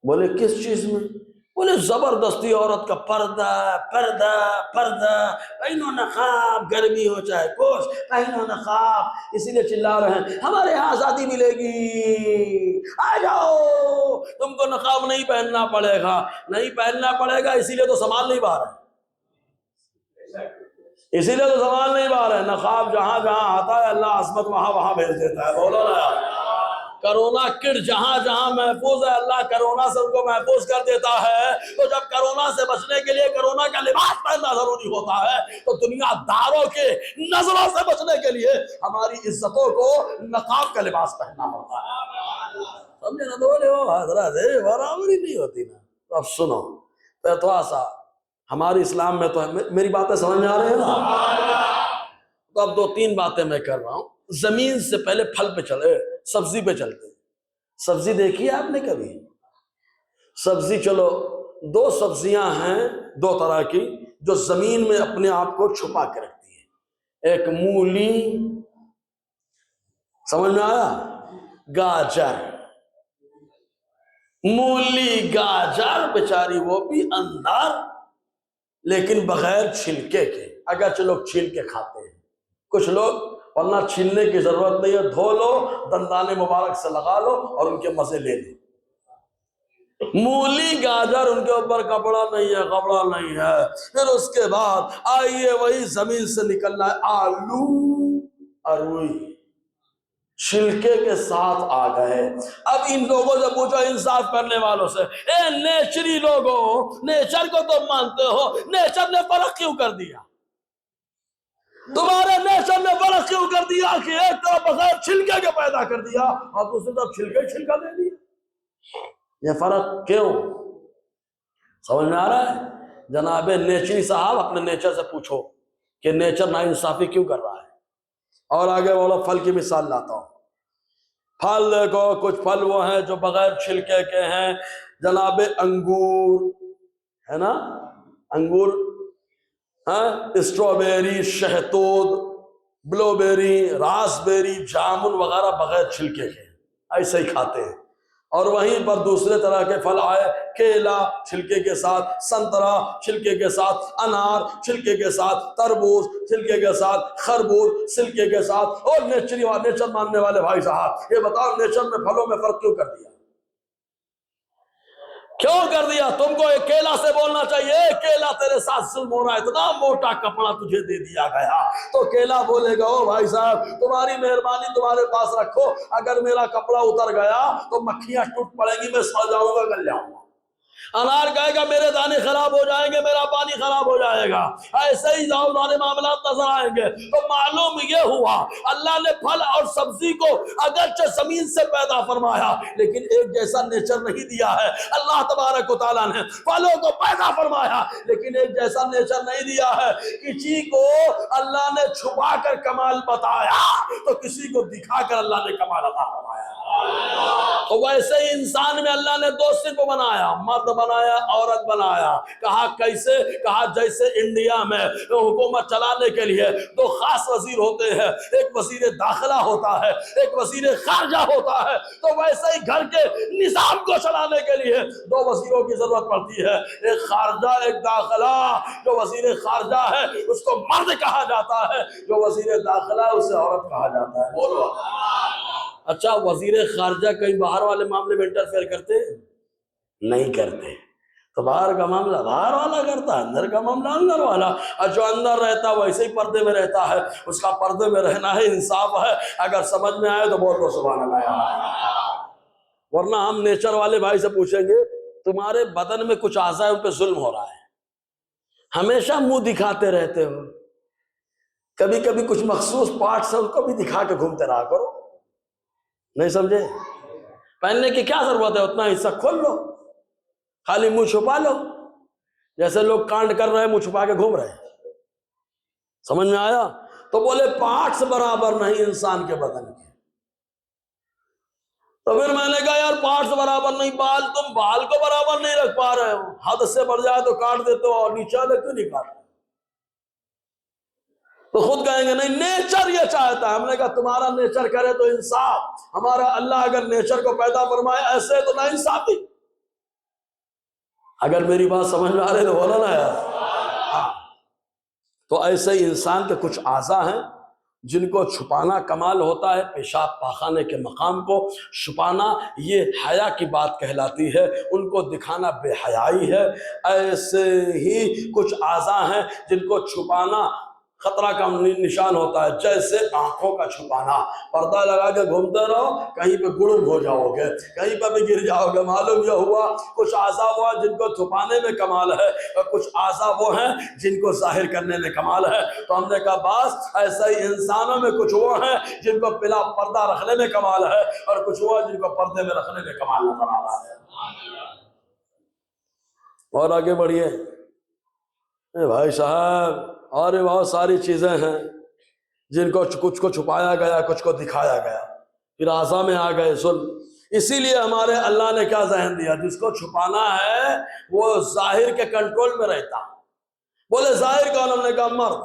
بولے کس چیز میں؟ بولے زبردستی عورت کا پردہ پردہ پردہ، پہنو نقاب، گرمی ہو چاہے کچھ پہنو نقاب، اسی لیے چلا رہے ہیں ہمارے یہاں آزادی ملے گی، آ جاؤ تم کو نقاب نہیں پہننا پڑے گا، نہیں پہننا پڑے گا اسی لیے تو سامان نہیں باہر ہے، اسی لیے تو سامان نہیں باہر ہے۔ نقاب جہاں جہاں آتا ہے اللہ عظمت وہاں وہاں بھیج دیتا ہے۔ بولو نا، کرونا کٹ جہاں جہاں محفوظ ہے اللہ کرونا سے ان کو محفوظ کر دیتا ہے. تو جب کرونا سے بچنے کے لیے کرونا کا لباس پہننا ضروری ہوتا ہے تو دنیا داروں کے نظروں سے بچنے کے لیے ہماری عزتوں کو نقاب کا لباس پہننا ہوتا ہے. سمجھے نا؟ تو بولے وہ حضرت برابری نہیں ہوتی نا. تو اب سنو تو تھوڑا سا ہماری اسلام میں تو میری باتیں سمجھ میں آ رہی ہیں نا؟ تو اب 2-3 باتیں میں کر رہا ہوں. زمین سے پہلے پھل پہ چلے، سبزی پہ چلتے. سبزی دیکھی ہے آپ نے کبھی؟ سبزی چلو 2 سبزیاں ہیں 2 طرح کی جو زمین میں اپنے آپ کو چھپا کے رکھتی ہیں. ایک مولی، سمجھ میں آیا؟ گاجر. مولی گاجر بیچاری وہ بھی اندر لیکن بغیر چھلکے کے. اگرچہ لوگ چھیل کے کھاتے ہیں کچھ لوگ، ورنہ چھیلنے کی ضرورت نہیں ہے. دھو لو، دندانے مبارک سے لگا لو اور ان کے مزے لے لو. مولی گاجر ان کے اوپر کپڑا نہیں ہے، کپڑا نہیں ہے. پھر اس کے بعد آئیے وہی زمین سے نکلنا ہے آلو، اروئی چھلکے کے ساتھ آ گئے. اب ان لوگوں سے پوچھو انصاف کرنے والوں سے، اے نیچری لوگوں، نیچر کو تم مانتے ہو، نیچر نے فرق کیوں کر دیا؟ تمہارے نیچر نے فرق کیوں کر دیا کہ ایک طرف بغیر چھلکے کے پیدا کر دیا اور دوسری طرف چھلکے چھلکا دے دیا؟ یہ فرق کیوں؟ سمجھ میں آ رہا ہے؟ جناب نیچری صاحب اپنے نیچر سے پوچھو کہ نیچر ناانصافی کیوں کر رہا ہے. اور آگے بولو پھل کی مثال لاتا ہوں. پھل دیکھو، کچھ پھل وہ ہیں جو بغیر چھلکے کے ہیں. جناب انگور ہے نا، انگور، اسٹرابیری، شہتوت، بلو بیری، راسبیری، جامن وغیرہ بغیر چھلکے کے ایسے ہی کھاتے ہیں. اور وہیں پر دوسرے طرح کے پھل آئے، کیلا چھلکے کے ساتھ، سنترا چھلکے کے ساتھ، انار چھلکے کے ساتھ، تربوز چھلکے کے ساتھ، خربوز چھلکے کے ساتھ. اور نیچر ماننے والے بھائی صاحب یہ بتاؤ نیچر میں پھلوں میں فرق کیوں کر دیا؟ کیوں کر دیا؟ تم کو ایک کیلا سے بولنا چاہیے کیلا تیرے ساتھ ظلم ہو رہا ہے، اتنا موٹا کپڑا تجھے دے دیا گیا. تو کیلا بولے گا او بھائی صاحب تمہاری مہربانی تمہارے پاس رکھو، اگر میرا کپڑا اتر گیا تو مکھیاں ٹوٹ پڑیں گی، میں سو جاؤں گا، گل جاؤں گا. انار کہے گا میرے دانے خراب ہو جائیں گے، میرا پانی خراب ہو جائے گا. ایسے ہی سارے معاملات نظر آئیں گے. تو معلوم یہ ہوا اللہ نے پھل اور سبزی کو اگرچہ زمین سے پیدا فرمایا لیکن ایک جیسا نیچر نہیں دیا ہے. اللہ تبارک و تعالیٰ نے پھلوں کو پیدا فرمایا لیکن ایک جیسا نیچر نہیں دیا ہے. کسی کو اللہ نے چھپا کر کمال بتایا تو کسی کو دکھا کر اللہ نے کمال عطا فرمایا. تو ویسے ہی انسان میں اللہ نے 2 صنف بنایا، مرد بنایا، عورت بنایا. کہا کیسے؟ کہا جیسے انڈیا میں حکومت چلانے کے لیے 2 خاص وزیر ہوتے ہیں، ایک وزیر داخلہ ہوتا ہے، ایک وزیر خارجہ ہوتا ہے، تو ویسے ہی گھر کے نظام کو چلانے کے لیے 2 وزیروں کی ضرورت پڑتی ہے، ایک خارجہ ایک داخلہ. جو وزیر خارجہ ہے اس کو مرد کہا جاتا ہے، جو وزیر داخلہ اسے عورت کہا جاتا ہے. بولو. اچھا وزیر خارجہ کہیں باہر والے معاملے میں انٹرفیئر کرتے نہیں کرتے؟ تو باہر کا معاملہ باہر والا کرتا ہے، اندر کا معاملہ اندر والا. اور جو اندر رہتا ہے ویسے ہی پردے میں رہتا ہے، اس کا پردے میں رہنا ہے، انصاف ہے. اگر سمجھ میں آئے تو بول دو سبحان اللہ. ورنہ ہم نیچر والے بھائی سے پوچھیں گے تمہارے بدن میں کچھ اعضاء ان پہ ظلم ہو رہا ہے، ہمیشہ منہ دکھاتے رہتے ہو، کبھی کبھی کچھ مخصوص پارٹس ہیں ان کو بھی دکھا کے گھومتے رہا کرو. نہیں سمجھے؟ پہننے کی کیا ضرورت ہے؟ اتنا حصہ کھول لو، خالی منہ چھپا لو، جیسے لوگ کانڈ کر رہے ہیں منہ چھپا کے گھوم رہے ہیں. سمجھ میں آیا؟ تو بولے پارٹس برابر نہیں انسان کے بدن کے. تو پھر میں نے کہا یار پارٹس برابر نہیں، تم بال کو برابر نہیں رکھ پا رہے ہو، حد سے بڑھ جائے تو کاٹ دیتے ہو اور نیچے والے کیوں نہیں کاٹ؟ تو خود کہیں گے نہیں نیچر یہ چاہتا ہے. ہم نے کہا تمہارا نیچر کرے تو انصاف، ہمارا اللہ اگر نیچر کو پیدا فرمائے ایسے تو نہ انصافی. اگر میری بات سمجھ میں آ رہی تو بولا نا یار. تو ایسے ہی انسان کے کچھ اعضاء ہیں جن کو چھپانا کمال ہوتا ہے. پیشاب پاخانے کے مقام کو چھپانا یہ حیا کی بات کہلاتی ہے، ان کو دکھانا بے حیائی ہے. ایسے ہی کچھ اعضاء ہیں جن کو چھپانا خطرہ کا نشان ہوتا ہے، جیسے آنکھوں کا چھپانا۔ پردہ لگا کے گھومتے رہو، کہیں پہ گڑم ہو جاؤ گے، کہیں پہ بھی گر جاؤ گے۔ معلوم یہ ہوا کچھ اعضاء وہ ہیں جن کو چھپانے میں کمال ہے، اور کچھ اعضاء وہ ہیں جن کو ظاہر کرنے میں کمال ہے۔ تو ہم نے کہا بس ایسا ہی انسانوں میں کچھ وہ ہیں جن کو بلا پردہ رکھنے میں کمال ہے، اور کچھ وہ ہیں جن کو پردے میں رکھنے میں کمال نظر آ رہا ہے۔ اور آگے بڑھیے بھائی صاحب، اور بہت ساری چیزیں ہیں جن کو کچھ کو چھپایا گیا، کچھ کو دکھایا گیا، پھر اعضاء میں آ گئے ظلم۔ اسی لیے ہمارے اللہ نے کیا ذہن دیا، جس کو چھپانا ہے وہ ظاہر کے کنٹرول میں رہتا۔ بولے ظاہر کون؟ ہم نے کہا مرد۔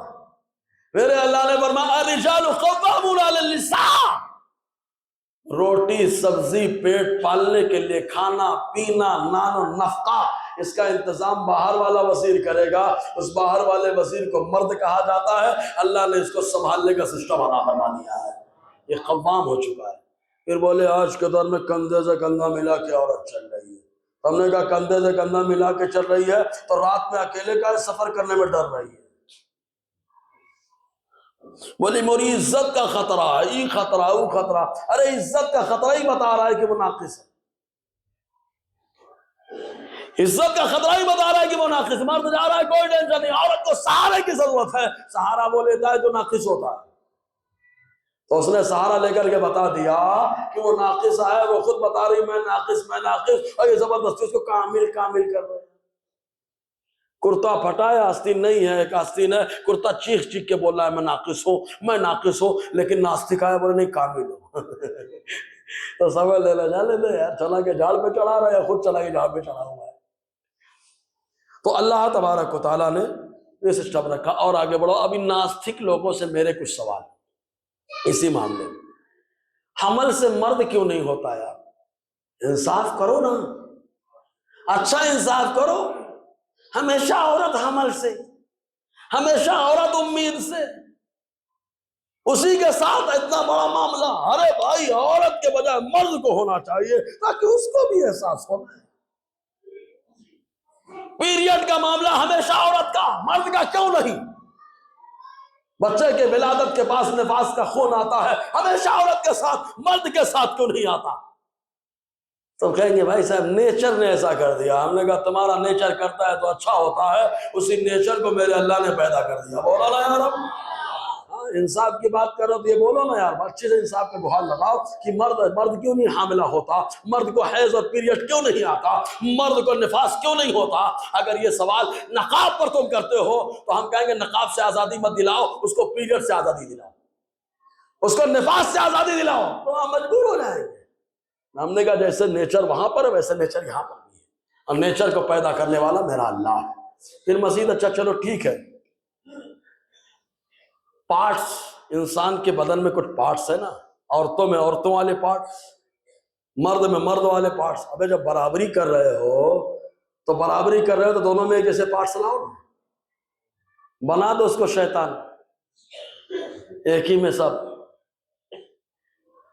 میرے اللہ نے فرمایا الرجال قوامون علی النساء، روٹی سبزی پیٹ پالنے کے لیے کھانا پینا نان و نفقہ، اس کا انتظام باہر والا وزیر کرے گا۔ اس باہر والے وزیر کو مرد کہا جاتا ہے۔ اللہ نے اس کو سنبھالنے کا سسٹم عطا فرما دیا ہے، یہ قوام ہو چکا ہے۔ پھر بولے آج کے دور میں کندھے سے کندھا ملا کے عورت چل رہی ہے۔ ہم نے کہا کندھے سے کندھا ملا کے چل رہی ہے تو رات میں اکیلے کا سفر کرنے میں ڈر رہی ہے۔ بولی موری عزت کا خطرہ ہے، ای خطرہ او خطرہ۔ ارے عزت کا خطرہ ہی بتا رہا ہے کہ وہ ناقص ہے، عزت کا خطرہ ہی بتا رہا ہے کہ وہ ناقص ہے۔ مرد جا رہا ہے کوئی ٹینشن نہیں، عورت کو سہارے کی ضرورت ہے، سہارا وہ لیتا ہے جو ناقص ہوتا ہے۔ تو اس نے سہارا لے کر کے بتا دیا کہ وہ ناقص ہے، وہ خود بتا رہی میں ناقص میں ناقص، اور یہ زبردستی اس کو کامل کامل کر رہے ہیں۔ کرتا پھٹا ہے، آستین نہیں ہے، ایک آستین ہے، کرتا چیخ چیخ کے بول رہا ہے میں ناقص ہوں میں ناقص ہوں، لیکن ناستک آیا بولے نہیں کامل ہوں۔ تو سمجھ لے لے یار، چلا کے جھاڑ پہ چڑھا رہا ہے، خود چلا کے جھاڑ پہ چڑھا ہوا ہے۔ تو اللہ تبارک و تعالیٰ نے یہ سسٹم رکھا۔ اور آگے بڑھو، ابھی ناستک لوگوں سے میرے کچھ سوال اسی معاملے میں۔ حمل سے مرد کیوں نہیں ہوتا یار؟ انصاف کرو نا، اچھا انصاف کرو۔ ہمیشہ عورت حمل سے، ہمیشہ عورت امید سے، اسی کے ساتھ اتنا بڑا معاملہ۔ ارے بھائی عورت کے بجائے مرد کو ہونا چاہیے تاکہ اس کو بھی احساس ہو۔ پیریڈ کا معاملہ ہمیشہ عورت کا، مرد کا کیوں نہیں؟ بچے کے ولادت کے پاس نفاس کا خون آتا ہے، ہمیشہ عورت کے ساتھ، مرد کے ساتھ کیوں نہیں آتا؟ تو کہیں گے بھائی صاحب نیچر نے ایسا کر دیا۔ ہم نے کہا تمہارا نیچر کرتا ہے تو اچھا ہوتا ہے، اسی نیچر کو میرے اللہ نے پیدا کر دیا۔ بولا نا یار، انصاف کی بات کرو تو یہ بولو نا یار، اچھے سے انصاف کا گہار لگاؤ کہ مرد کیوں نہیں حاملہ ہوتا، مرد کو حیض اور پیریڈ کیوں نہیں آتا، مرد کو نفاس کیوں نہیں ہوتا۔ اگر یہ سوال نقاب پر تم کرتے ہو تو ہم کہیں گے نقاب سے آزادی مت دلاؤ، اس کو پیریڈ سے آزادی دلاؤ، اس کو نفاس سے آزادی دلاؤ، تو ہم مجبور ہو جائیں گے۔ ہم نے کہا جیسے نیچر وہاں پر ہے ویسے نیچر یہاں پر بھی ہے، اور نیچر کو پیدا کرنے والا میرا اللہ ہے۔ پھر مزید اچھا چلو ٹھیک ہے، پارٹس، انسان کے بدن میں کچھ پارٹس ہے نا، عورتوں میں عورتوں والے پارٹس، مرد میں مرد والے پارٹس۔ ابے جب برابری کر رہے ہو تو برابری کر رہے ہو تو دونوں میں ایک جیسے پارٹس لاؤ نا، بنا دو اس کو شیطان ایک ہی میں سب۔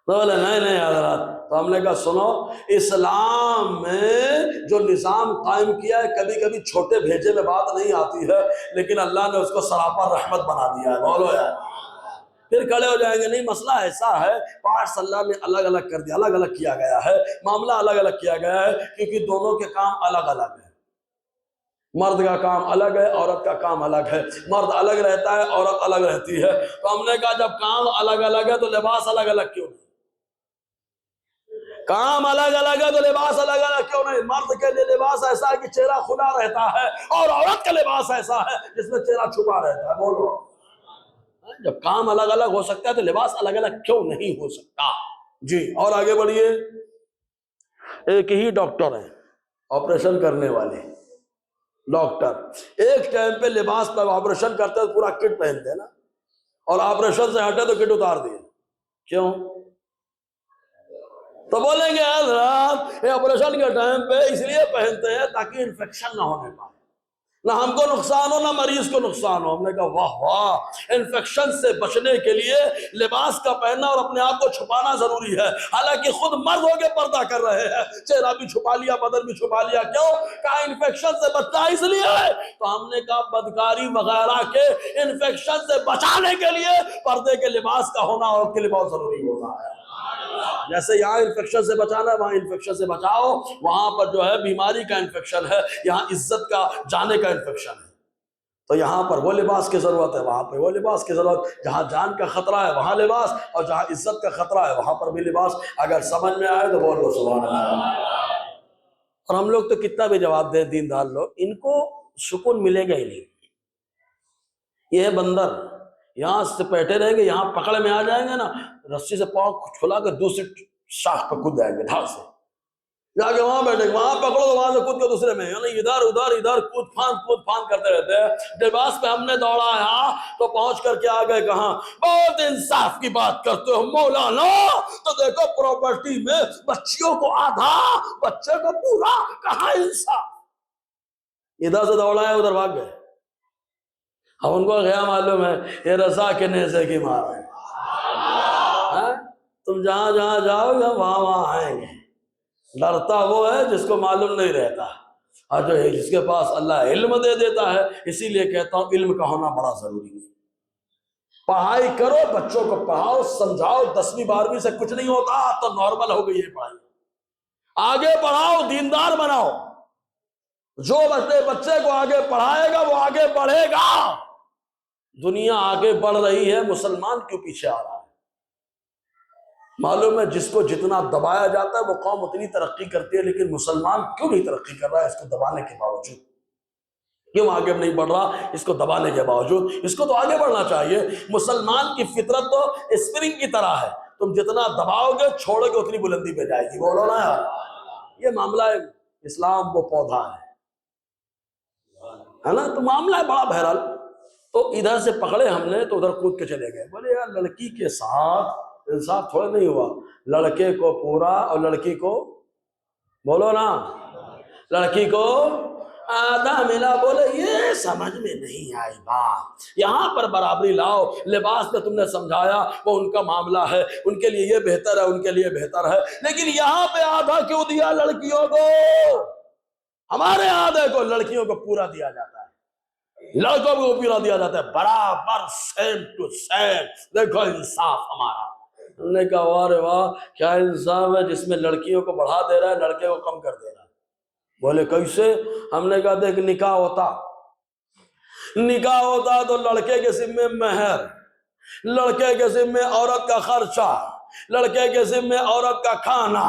تو بولے نہیں حضرات، تو ہم نے کہا سنو، اسلام میں جو نظام قائم کیا ہے، کبھی کبھی چھوٹے بھیجے میں بات نہیں آتی ہے، لیکن اللہ نے اس کو سراپا رحمت بنا دیا ہے۔ بولو یار، پھر کھڑے ہو جائیں گے نہیں مسئلہ ایسا ہے، پارٹس اللہ نے الگ الگ کر دیا، الگ الگ کیا گیا ہے، معاملہ الگ الگ کیا گیا ہے، کیونکہ دونوں کے کام الگ الگ ہیں۔ مرد کا کام الگ ہے، عورت کا کام الگ ہے، مرد الگ رہتا ہے، عورت الگ رہتی ہے۔ تو ہم نے کہا جب کام الگ الگ ہے تو لباس الگ الگ کیوں نہیں؟ کام الگ الگ ہے تو لباس الگ الگ کیوں نہیں؟ مرد کے لیے لباس ایسا ہے کہ چہرہ کھلا رہتا ہے، اور عورت کا لباس ایسا ہے جس میں چہرہ چھپا رہتا ہے۔ بولو، جب کام الگ الگ ہو سکتا ہے تو لباس الگ الگ کیوں نہیں ہو سکتا؟ جی، اور آگے بڑھیے۔ ایک ہی ڈاکٹر ہیں، آپریشن کرنے والے ڈاکٹر، ایک ٹائم پہ لباس پر آپریشن کرتے تو پورا کٹ پہنتے ہیں نا، اور آپریشن سے ہٹے تو کٹ اتار دیے، کیوں؟ تو بولیں گے حضرات یہ آپریشن کے ٹائم پہ اس لیے پہنتے ہیں تاکہ انفیکشن نہ ہونے پائے، نہ ہم کو نقصان ہو نہ مریض کو نقصان ہو۔ ہم نے کہا واہ واہ، انفیکشن سے بچنے کے لیے لباس کا پہننا اور اپنے آپ کو چھپانا ضروری ہے، حالانکہ خود مرد ہو کے پردہ کر رہے ہیں، چہرہ بھی چھپا لیا، بدن بھی چھپا لیا، کیوں؟ کہا انفیکشن سے بچنا اس لیے ہے۔ تو ہم نے کہا بدکاری وغیرہ کے انفیکشن سے بچانے کے لیے پردے کے لباس کا ہونا عورت کے لیے بہت ضروری ہوتا ہے۔ جیسے یہاں انفیکشن سے بچانا ہے، وہاں انفیکشن سے بچاؤ، وہاں پر جو ہے بیماری کا انفیکشن ہے، یہاں عزت کا جانے کا انفیکشن ہے۔ تو یہاں پر وہ لباس کی ضرورت ہے، وہاں پہ وہ لباس کی ضرورت، جہاں جان کا خطرہ ہے وہاں لباس، اور جہاں عزت کا خطرہ ہے وہاں پر بھی لباس۔ اگر سمجھ میں آئے تو بول دو سبحان اللہ۔ اور ہم لوگ تو کتنا بھی جواب دیں، دیندار لوگ، ان کو سکون ملے گا ہی نہیں۔ یہ بندر یہاں سے بیٹھے رہیں گے، یہاں پکڑ میں آ جائیں گے نا، رسی سے پاؤں چھلا کر دوسری شاخ پہ کود جائیں گے دھڑ سے، جا کے وہاں بیٹھے گے، وہاں پکڑو تو وہاں سے کود کے دوسرے میں، یعنی ادھر ادھر کود پھان کرتے رہتے ہیں۔ لباس پہ ہم نے دوڑایا تو پہنچ کر کے آ گئے کہاں؟ بہت انصاف کی بات کرتے ہو مولانا، تو دیکھو پراپرٹی میں بچیوں کو آدھا، بچے کو پورا، کہاں انصاف؟ ادھر سے دوڑایا ادھر بھاگ گئے۔ اب ان کو کیا معلوم ہے یہ رضا کے نیزے کی مار ہے، تم جہاں جہاں جاؤ گے وہاں وہاں آئیں گے۔ ڈرتا وہ ہے جس کو معلوم نہیں رہتا، اور جو جس کے پاس اللہ علم دے دیتا ہے۔ اسی لیے کہتا ہوں علم کا ہونا بڑا ضروری ہے۔ پڑھائی کرو، بچوں کو پڑھاؤ، سمجھاؤ، 10ویں 12ویں سے کچھ نہیں ہوتا، تو نارمل ہو گئی ہے پڑھائی، آگے پڑھاؤ، دیندار بناؤ۔ جو بچے کو آگے پڑھائے گا وہ آگے بڑھے گا۔ دنیا آگے بڑھ رہی ہے، مسلمان کیوں پیچھے آ رہا ہے؟ معلوم ہے جس کو جتنا دبایا جاتا ہے وہ قوم اتنی ترقی کرتی ہے، لیکن مسلمان کیوں نہیں ترقی کر رہا ہے؟ اس کو دبانے کے باوجود کیوں آگے نہیں بڑھ رہا؟ اس کو دبانے کے باوجود اس کو تو آگے بڑھنا چاہیے۔ مسلمان کی فطرت تو اسپرنگ کی طرح ہے، تم جتنا دباؤ گے چھوڑو گے اتنی بلندی پہ جائے گی۔ بولو نا یار، یہ معاملہ ہے۔ اسلام وہ پودا ہے نا، تو معاملہ ہے بڑا بہرحال۔ تو ادھر سے پکڑے ہم نے تو ادھر کود کے چلے گئے، بولے یار لڑکی کے ساتھ انصاف تھوڑا نہیں ہوا، لڑکے کو پورا اور لڑکی کو، بولو نا، لڑکی کو آدھا ملا۔ بولے یہ سمجھ میں نہیں آئی بات، یہاں پر برابری لاؤ۔ لباس میں تم نے سمجھایا وہ ان کا معاملہ ہے، ان کے لیے یہ بہتر ہے، ان کے لیے بہتر ہے، لیکن یہاں پہ آدھا کیوں دیا لڑکیوں کو؟ ہمارے آدھے کو لڑکیوں کو پورا دیا جاتا ہے، لڑکوں کو پورا دیا جاتا ہے، برابر، سیم ٹو سیم۔ دیکھو انصاف ہمارا۔ ہم نے کہا واہ رے واہ، کیا انصاف ہے جس میں لڑکیوں کو بڑھا دے رہا ہے، لڑکے کو کم کر دے رہا ہے۔ بولے کیسے؟ ہم نے کہا دیکھ، نکاح ہوتا تو لڑکے کے ذمے مہر، لڑکے کے ذمے عورت کا خرچہ، لڑکے کے ذمے عورت کا کھانا،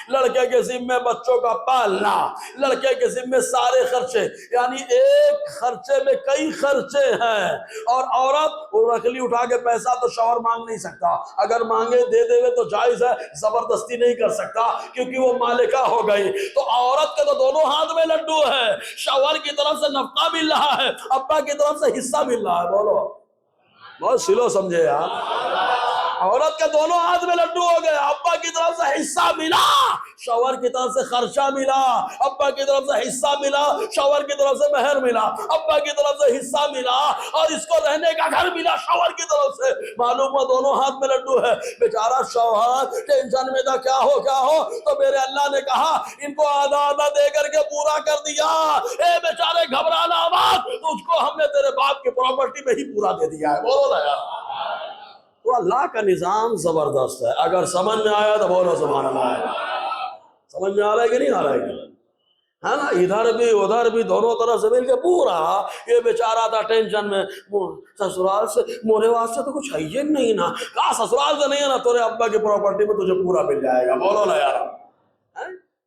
لڑکے کے ذمے بچوں کا پالنا، لڑکے کے ذمے سارے خرچے، یعنی ایک خرچے میں کئی خرچے ہیں۔ اور عورت وہ رکھلی اٹھا کے پیسہ تو شوہر مانگ نہیں سکتا، اگر مانگے دے دے تو جائز ہے، زبردستی نہیں کر سکتا کیونکہ وہ مالکہ ہو گئی۔ تو عورت کے تو دونوں ہاتھ میں لڈو ہے، شوہر کی طرف سے نفقہ مل رہا ہے، ابا کی طرف سے حصہ مل رہا ہے۔ بولو، بہت سلو سمجھے یار۔ عورت کے دونوں ہاتھ میں لڈو ہو گئے، ابا کی طرف سے حصہ ملا، شوہر کی طرف سے خرچہ ملا، ابا کی طرف سے حصہ ملا، شوہر کی طرف سے مہر ملا، ابا کی طرف سے حصہ ملا، اور اس کو رہنے کا گھر ملا شوہر کی طرف سے۔ معلوم ہوا دونوں ہاتھ میں لڈو ہے۔ بیچارہ شوہر ٹینشن میں تھا، کیا ہو کیا ہو، تو میرے اللہ نے کہا ان کو آدھا آدھا دے کر کے پورا کر دیا۔ اے بیچارے گھبرانا مت، تجھ کو ہم نے تیرے باپ کی پراپرٹی میں ہی پورا دے دیا ہے۔ بولو نا یار، تو اللہ کا نظام زبردست ہے۔ اگر سمجھ میں آیا تو بولو سبحان اللہ۔ سمجھ میں آ رہا ہے کہ نہیں آ رہا ہے؟ ہے نا، ادھر بھی ادھر بھی دونوں طرف سے مل کے پورا۔ یہ بیچارہ تھا ٹینشن میں، سسرال سے میرے واسطے تو کچھ ہے ہی نہیں نا، کہا سسرال سے نہیں ہے نا، تیرے ابا کی پراپرٹی میں تجھے پورا مل جائے گا۔ بولو نا یار،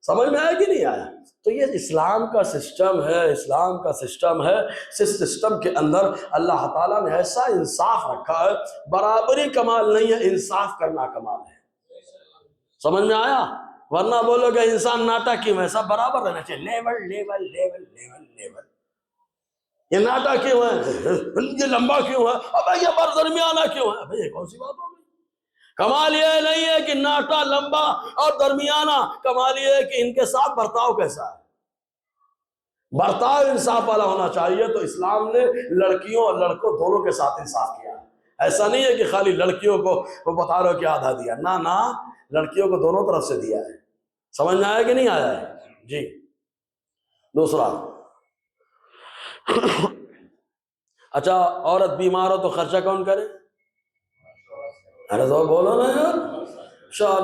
سمجھ میں آیا کہ نہیں آیا؟ تو یہ اسلام کا سسٹم ہے، اسلام کا سسٹم ہے۔ اس سسٹم کے اندر اللہ تعالیٰ نے ایسا انصاف رکھا ہے، برابری کمال نہیں ہے، انصاف کرنا کمال ہے۔ سمجھ میں آیا؟ ورنہ بولو کہ انسان ناٹا کیوں ہے، سب برابر رہنا چاہیے، level level level level level. یہ ناٹا کیوں ہے، یہ لمبا کیوں ہے، ابے یہ درمیانہ کیوں ہے؟ ابے یہ کون سی بات ہو گئی؟ کمال یہ نہیں ہے کہ ناٹا، لمبا اور درمیانہ، کمال یہ ہے کہ ان کے ساتھ برتاؤ کیسا ہے۔ برتاؤ انصاف والا ہونا چاہیے. تو اسلام نے لڑکیوں اور لڑکوں دونوں کے ساتھ انصاف کیا ہے. ایسا نہیں ہے کہ خالی لڑکیوں کو بتا رہے ہو کہ آدھا دیا، نہ لڑکیوں کو دونوں طرف سے دیا ہے. سمجھ میں آیا کہ نہیں آیا ہے؟ جی. دوسرا، اچھا عورت بیمار ہو تو خرچہ کون کرے؟ ارے تو بولو نا یار.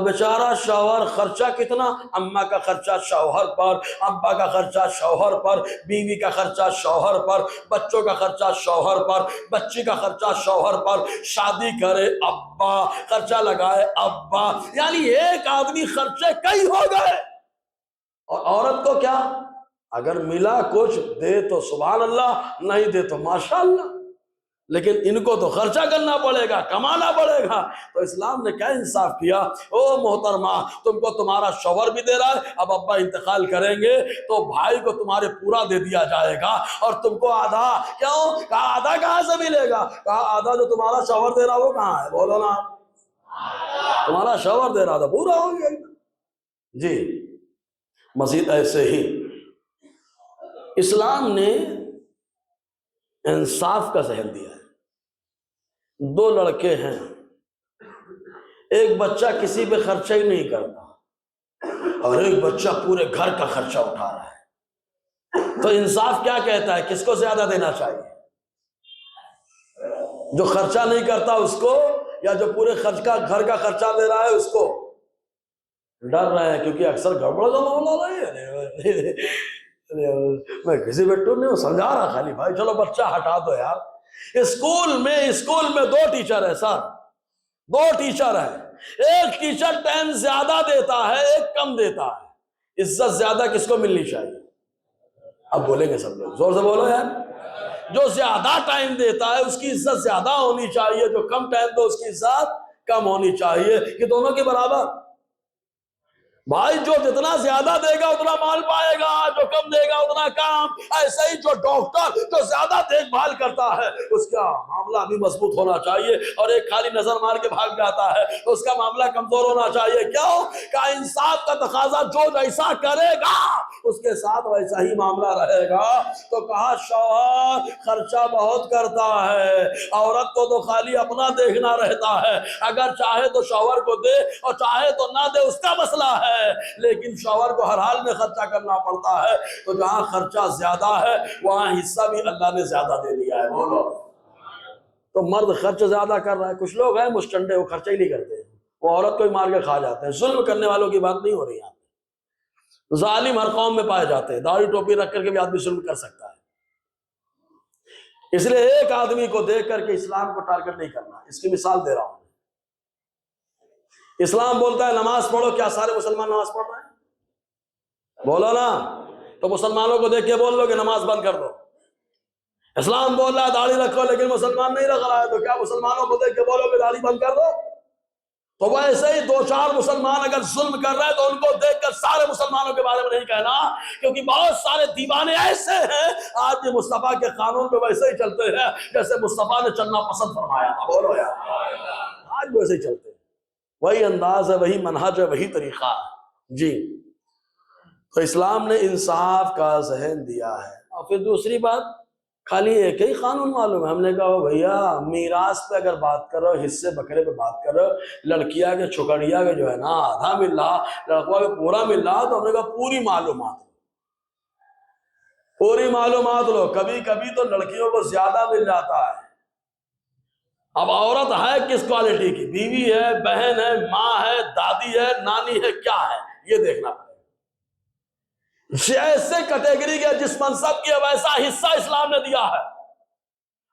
بیچارہ شوہر خرچہ کتنا، اماں کا خرچہ شوہر پر، ابا کا خرچہ شوہر پر، بیوی کا خرچہ شوہر پر، بچوں کا خرچہ شوہر پر، بچی کا خرچہ شوہر پر، شادی کرے ابا، خرچہ لگائے ابا. یعنی ایک آدمی خرچے کئی ہو گئے. اور عورت کو کیا، اگر ملا کچھ دے تو سبحان اللہ، نہیں دے تو ماشاء اللہ، لیکن ان کو تو خرچہ کرنا پڑے گا، کمانا پڑے گا. تو اسلام نے کیا انصاف کیا؟ او محترمہ، تم کو تمہارا شوہر بھی دے رہا ہے، اب ابا انتقال کریں گے تو بھائی کو تمہارے پورا دے دیا جائے گا اور تم کو آدھا. کیوں؟ کہا آدھا کہاں سے ملے گا؟ کہا آدھا جو تمہارا شوہر دے رہا وہ کہاں ہے؟ بولو نا. تمہارا شوہر دے رہا تھا، پورا ہو گیا. جی. مزید ایسے ہی اسلام نے انصاف کا ذہن دیا ہے. دو لڑکے ہیں، ایک بچہ کسی پہ خرچہ ہی نہیں کرتا اور ایک بچہ پورے گھر کا خرچہ اٹھا رہا ہے. تو انصاف کیا کہتا ہے؟ کس کو زیادہ دینا چاہیے؟ جو خرچہ نہیں کرتا اس کو، یا جو پورے گھر کا خرچہ دے رہا ہے اس کو؟ ڈر رہے ہیں کیونکہ اکثر گڑبڑ کا معاملہ رہی ہے. میں کسی بیٹو نہیں سمجھا رہا خالی بھائی چلو بچہ ہٹا دو یار. اسکول میں 2 ٹیچر ہیں سر، 2 ٹیچر ہیں. ایک ٹیچر ٹائم زیادہ دیتا ہے، ایک کم دیتا ہے. عزت زیادہ کس کو ملنی چاہیے؟ اب بولیں گے سب لوگ، زور سے بولو یار. جو زیادہ ٹائم دیتا ہے اس کی عزت زیادہ ہونی چاہیے، جو کم ٹائم دو اس کی عزت کم ہونی چاہیے. کہ دونوں کے برابر. بھائی جو جتنا زیادہ دے گا اتنا مال پائے گا، جو کم دے گا اتنا کام. ایسے ہی جو ڈاکٹر جو زیادہ دیکھ بھال کرتا ہے اس کا معاملہ بھی مضبوط ہونا چاہیے، اور ایک خالی نظر مار کے بھاگ جاتا ہے اس کا معاملہ کمزور ہونا چاہیے. کیوں؟ کہ انصاف کا تقاضا جو جیسا کرے گا اس کے ساتھ ویسا ہی معاملہ رہے گا. تو کہا شوہر خرچہ بہت کرتا ہے، عورت کو تو خالی اپنا دیکھنا رہتا ہے. اگر چاہے تو شوہر کو دے اور چاہے تو نہ دے، اس کا مسئلہ ہے، لیکن شوہر کو ہر حال میں خرچہ کرنا پڑتا ہے. تو جہاں خرچہ زیادہ ہے وہاں حصہ بھی اللہ نے زیادہ دے دیا ہے. بولو. تو مرد خرچ زیادہ کر رہا ہے. کچھ لوگ ہیں مشٹنڈے، وہ خرچہ ہی نہیں کرتے، وہ عورت کو ہی مار کے کھا جاتے ہیں. ظلم کرنے والوں کی بات نہیں ہو رہی یہاں پہ. ظالم ہر قوم میں پائے جاتے ہیں. داڑھی ٹوپی رکھ کر کے بھی آدمی ظلم کر سکتا ہے. اس لیے ایک آدمی کو دیکھ کر کے اسلام کو ٹارگٹ نہیں کرنا. اس کی مثال دے رہا ہوں. اسلام بولتا ہے نماز پڑھو، کیا سارے مسلمان نماز پڑھ رہے ہیں؟ بولو نا. تو مسلمانوں کو دیکھ کے بول دو کہ نماز بند کر دو. اسلام بول رہا ہے داڑھی رکھو، لیکن مسلمان نہیں رکھ رہا ہے، تو کیا مسلمانوں کو دیکھ کے بولو کہ داڑھی بند کر دو؟ تو ویسے ہی 2-4 مسلمان اگر ظلم کر رہے ہیں تو ان کو دیکھ کر سارے مسلمانوں کے بارے میں نہیں کہنا، کیونکہ بہت سارے دیوانے ایسے ہیں آج یہ مصطفیٰ کے قانون پہ ویسے ہی چلتے ہیں جیسے مصطفیٰ نے چلنا پسند فرمایا تھا. بولو یار، آج ویسے ہی چلتے ہیں. وہی انداز ہے، وہی منہج ہے، وہی طریقہ ہے. جی. تو اسلام نے انصاف کا ذہن دیا ہے. اور پھر دوسری بات، خالی ایک ہی قانون معلوم ہے. ہم نے کہا بھیا میراث پہ اگر بات کرو، حصے بکرے پہ بات کرو، لڑکیاں کے چھکڑیا کے جو ہے نا آدھا مل رہا، لڑکوں کے پورا مل رہا، تو ہم نے کہا پوری معلومات لو، پوری معلومات لو. کبھی کبھی تو لڑکیوں کو زیادہ مل جاتا ہے. اب عورت ہے کس کوالٹی کی، بیوی ہے، بہن ہے، ماں ہے، دادی ہے، نانی ہے، کیا ہے، یہ دیکھنا پڑے. جیسے کیٹیگری کے جس منصب کی ویسا حصہ اسلام نے دیا ہے.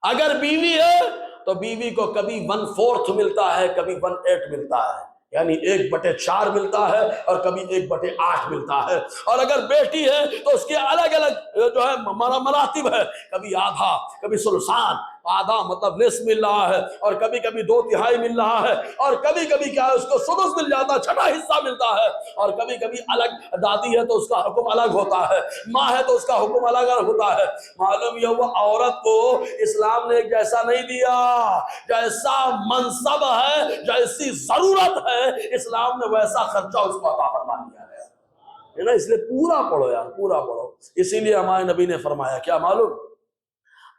اگر بیوی ہے تو بیوی کو کبھی 1/4 ملتا ہے، کبھی 1/8 ملتا ہے، یعنی 1/4 ملتا ہے اور کبھی 1/8 ملتا ہے. اور اگر بیٹی ہے تو اس کے الگ الگ جو ہے مراتب ہے، کبھی آدھا، کبھی ثلثان، آدھا مطلب نصف مل رہا ہے، اور کبھی کبھی 2/3 مل رہا ہے، اور کبھی کبھی کیا ہے اس کو سدس مل جاتا ہے، 6واں حصہ ملتا ہے. اور کبھی کبھی الگ، دادی ہے تو اس کا حکم الگ ہوتا ہے، ماں ہے تو اس کا حکم الگ ہوتا ہے. معلوم یہ وہ عورت کو اسلام نے جیسا نہیں دیا، جیسا منصب ہے، جیسی ضرورت ہے، اسلام نے ویسا خرچہ اس کو عطا فرما دیا ہے. ہے نا، اس لیے پورا پڑھو یار، پورا پڑھو. اسی لیے ہمارے نبی نے فرمایا کیا معلوم؟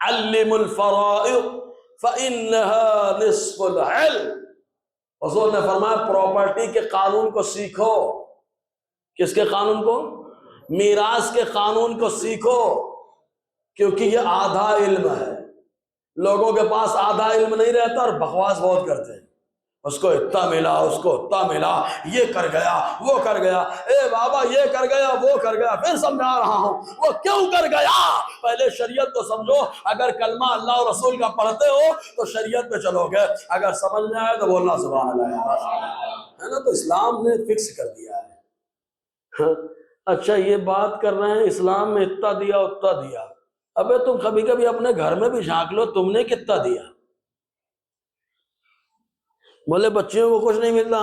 علم الفرائض فإنها نصف العلم. حضور نے فرمایا پراپرٹی کے قانون کو سیکھو. کس کے قانون کو؟ میراث کے قانون کو سیکھو، کیونکہ یہ آدھا علم ہے. لوگوں کے پاس آدھا علم نہیں رہتا اور بکواس بہت کرتے ہیں. اس کو اتنا ملا، اس کو اتنا ملا، یہ کر گیا وہ کر گیا. اے بابا یہ کر گیا وہ کر گیا، پھر سمجھا رہا ہوں وہ کیوں کر گیا. پہلے شریعت کو سمجھو. اگر کلمہ اللہ اور رسول کا پڑھتے ہو تو شریعت پہ چلو گے، اگر سمجھ میں آئے تو بولنا سبحان اللہ، ہے نا. تو اسلام نے فکس کر دیا ہے. اچھا یہ بات کر رہے ہیں اسلام میں اتنا دیا اتنا دیا. ابے تم کبھی کبھی اپنے گھر میں بھی جھانک لو، تم نے کتنا دیا. بولے بچیوں کو کچھ نہیں ملتا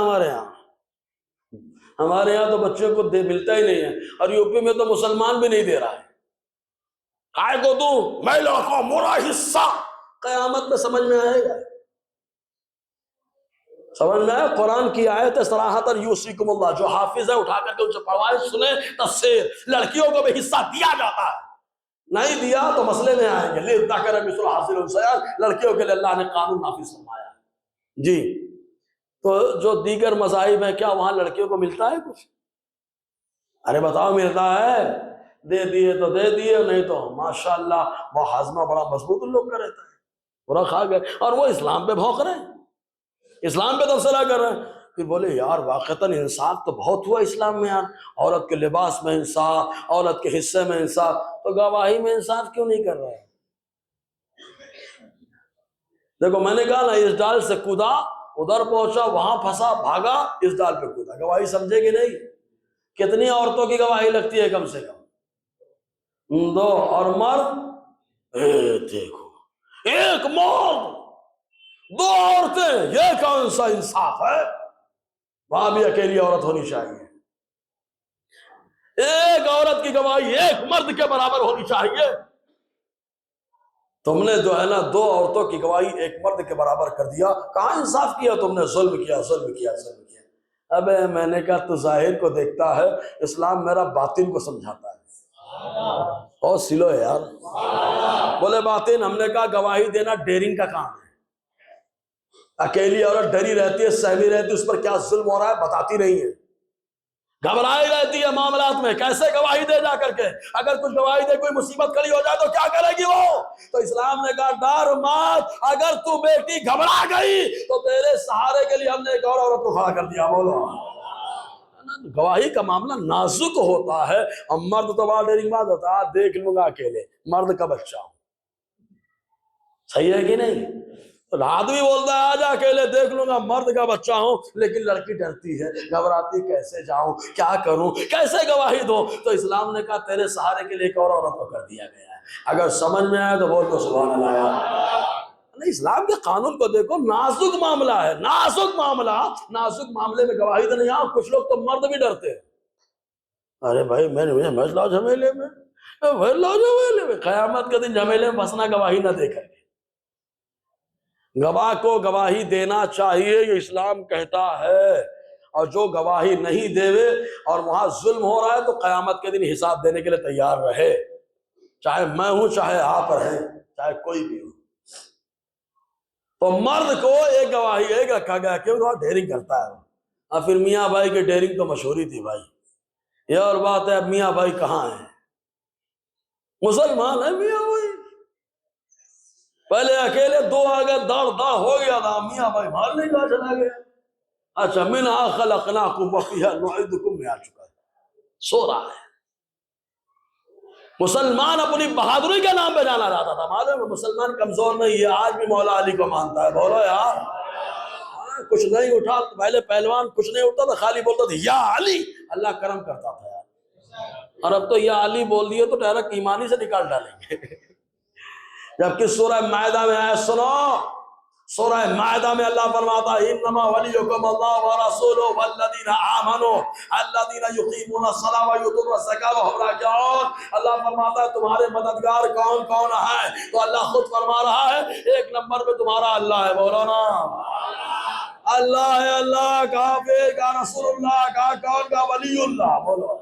ہمارے یہاں تو بچوں کو ملتا ہی نہیں ہے. اور یو پی میں تو مسلمان بھی نہیں دے رہا ہے. کائے کو دوں میں لوگوں میرا حصہ. قیامت میں سمجھ میں آئے گا. سمجھ میں آیا؟ قرآن کی آیت ہے صراحتاً یوصیکم اللہ، جو حافظ ہے اٹھا کر کے ان سے پڑھوائے سنیں تفسیر. لڑکیوں کو بھی حصہ دیا جاتا ہے، نہیں دیا تو مسئلے میں آئیں گے. للذکر مثل حظ الانثیین، لڑکیوں کے لیے اللہ نے قانون نافذ فرمایا ہے. جی تو جو دیگر مذاہب ہیں، کیا وہاں لڑکیوں کو ملتا ہے کچھ؟ ارے بتاؤ ملتا ہے؟ دے دیے تو دے دیے، نہیں تو ماشاءاللہ وہ ہاضمہ بڑا مضبوط ان لوگ کا رہتا ہے. پورا کھا گئے اور وہ اسلام پہ بھونک رہے ہیں، اسلام پہ تبصرہ کر رہے ہیں. پھر بولے یار واقعتاً انصاف تو بہت ہوا اسلام میں یار. عورت کے لباس میں انصاف، عورت کے حصے میں انصاف، تو گواہی میں انصاف کیوں نہیں کر رہے؟ دیکھو میں نے کہا نا، اس ڈال سے کودا ادھر پہنچا، وہاں پھنسا، بھاگا، اس ڈال پہ کودا. گواہی سمجھے گی نہیں؟ کتنی عورتوں کی گواہی لگتی ہے کم سے کم؟ 2. اور مرد دیکھو، ایک مرد 2 عورتیں، یہ کون سا انصاف ہے؟ وہاں بھی اکیلی عورت ہونی چاہیے. ایک عورت کی گواہی ایک مرد کے برابر ہونی چاہیے. تم نے جو ہے نا 2 عورتوں کی گواہی ایک مرد کے برابر کر دیا. کہاں انصاف کیا تم نے؟ ظلم کیا، ظلم کیا، ظلم کیا. ابے میں نے کہا تو ظاہر کو دیکھتا ہے، اسلام میرا باطن کو سمجھاتا ہے. اور سلو ہے یار. بولے باطن. ہم نے کہا گواہی دینا ڈیرنگ کا کام ہے. اکیلی عورت ڈری رہتی ہے، سہمی رہتی ہے، اس پر کیا ظلم ہو رہا ہے بتاتی نہیں ہے، گھبرائی رہتی ہے معاملات میں. کیسے گواہی دے جا کر کے؟ اگر کچھ گواہی دے کوئی مصیبت کھڑی ہو جائے تو کیا کرے گی وہ؟ تو اسلام نے کہا ڈر مات، اگر تو بیٹی گھبرا گئی تو تیرے سہارے کے لیے ہم نے ایک اور عورت کو کھڑا کر دیا. بولو. گواہی کا معاملہ نازک ہوتا ہے. اور مرد تو بڑا ڈیرنگ بات ہوتا ہے، دیکھ لوں گا اکیلے، مرد کا بچہ ہوں. صحیح ہے کہ نہیں؟ آدمی بولتا ہے آجا اکیلے دیکھ لوں گا، مرد کا بچہ ہوں. لیکن لڑکی ڈرتی ہے، گھبراتی، کیسے جاؤں، کیا کروں، کیسے گواہی دو؟ تو اسلام نے کہا تیرے سہارے کے لیے ایک اور عورت کو کر دیا گیا ہے. اگر سمجھ میں آئے تو بول دو سبحان اللہ. نہیں، اسلام کے قانون کو دیکھو. نازک معاملہ ہے، نازک معاملہ. نازک معاملے میں گواہی تو نہیں. کچھ لوگ تو مرد بھی ڈرتے ہیں. ارے بھائی میں لاؤ جھمیلے میں، قیامت کے دن جھمیلے میں پھنسنا گواہی نہ دے کر کے. گواہ کو گواہی دینا چاہیے، یہ اسلام کہتا ہے. اور جو گواہی نہیں دے اور وہاں ظلم ہو رہا ہے تو قیامت کے دن حساب دینے کے لیے تیار رہے. چاہے میں ہوں، چاہے آپ رہیں، چاہے کوئی بھی ہو. تو مرد کو ایک گواہی ایک رکھا گیا، کیوں؟ وہ ڈیرنگ کرتا ہے. اور پھر میاں بھائی کی ڈیرنگ تو مشہوری تھی بھائی. یہ اور بات ہے. اب میاں بھائی کہاں ہیں؟ مسلمان ہے میاں بھائی. پہلے اکیلے 2 آ گئے، داڑ ہو گیا تھا، میاں بھائی مارنے کا چلا گیا. اچھا منہا خلقناکم وفیہا نعیدکم میں آ چکا ہے، سو رہا ہے. مسلمان اپنی بہادری کے نام پہ جانا جاتا تھا. معلوم ہے مسلمان کمزور نہیں ہے، آج بھی مولا علی کو مانتا ہے. بولو یار. کچھ نہیں اٹھا، پہلے پہلوان کچھ نہیں اٹھتا تھا، خالی بولتا تھا یا علی، اللہ کرم کرتا تھا یار. اور اب تو یا علی بول دیے تو ڈائریکٹ ایمانی سے نکال ڈالیں گے. جبکہ سورہ مائدہ میں آیا، سنو سورہ مائدہ میں اللہ فرماتا ہے انما ولیکم اللہ ورسولہ والذین آمنوا الذین یقیمون الصلاۃ ویؤتون الزکاۃ وهم راکعون. اللہ فرماتا ہے تمہارے مددگار کون کون ہیں؟ تو اللہ خود فرما رہا ہے 1 نمبر پہ تمہارا اللہ ہے. بولو نا. اللہ ہے اللہ کا پھر کا رسول اللہ کا کون کا ولی اللہ بولو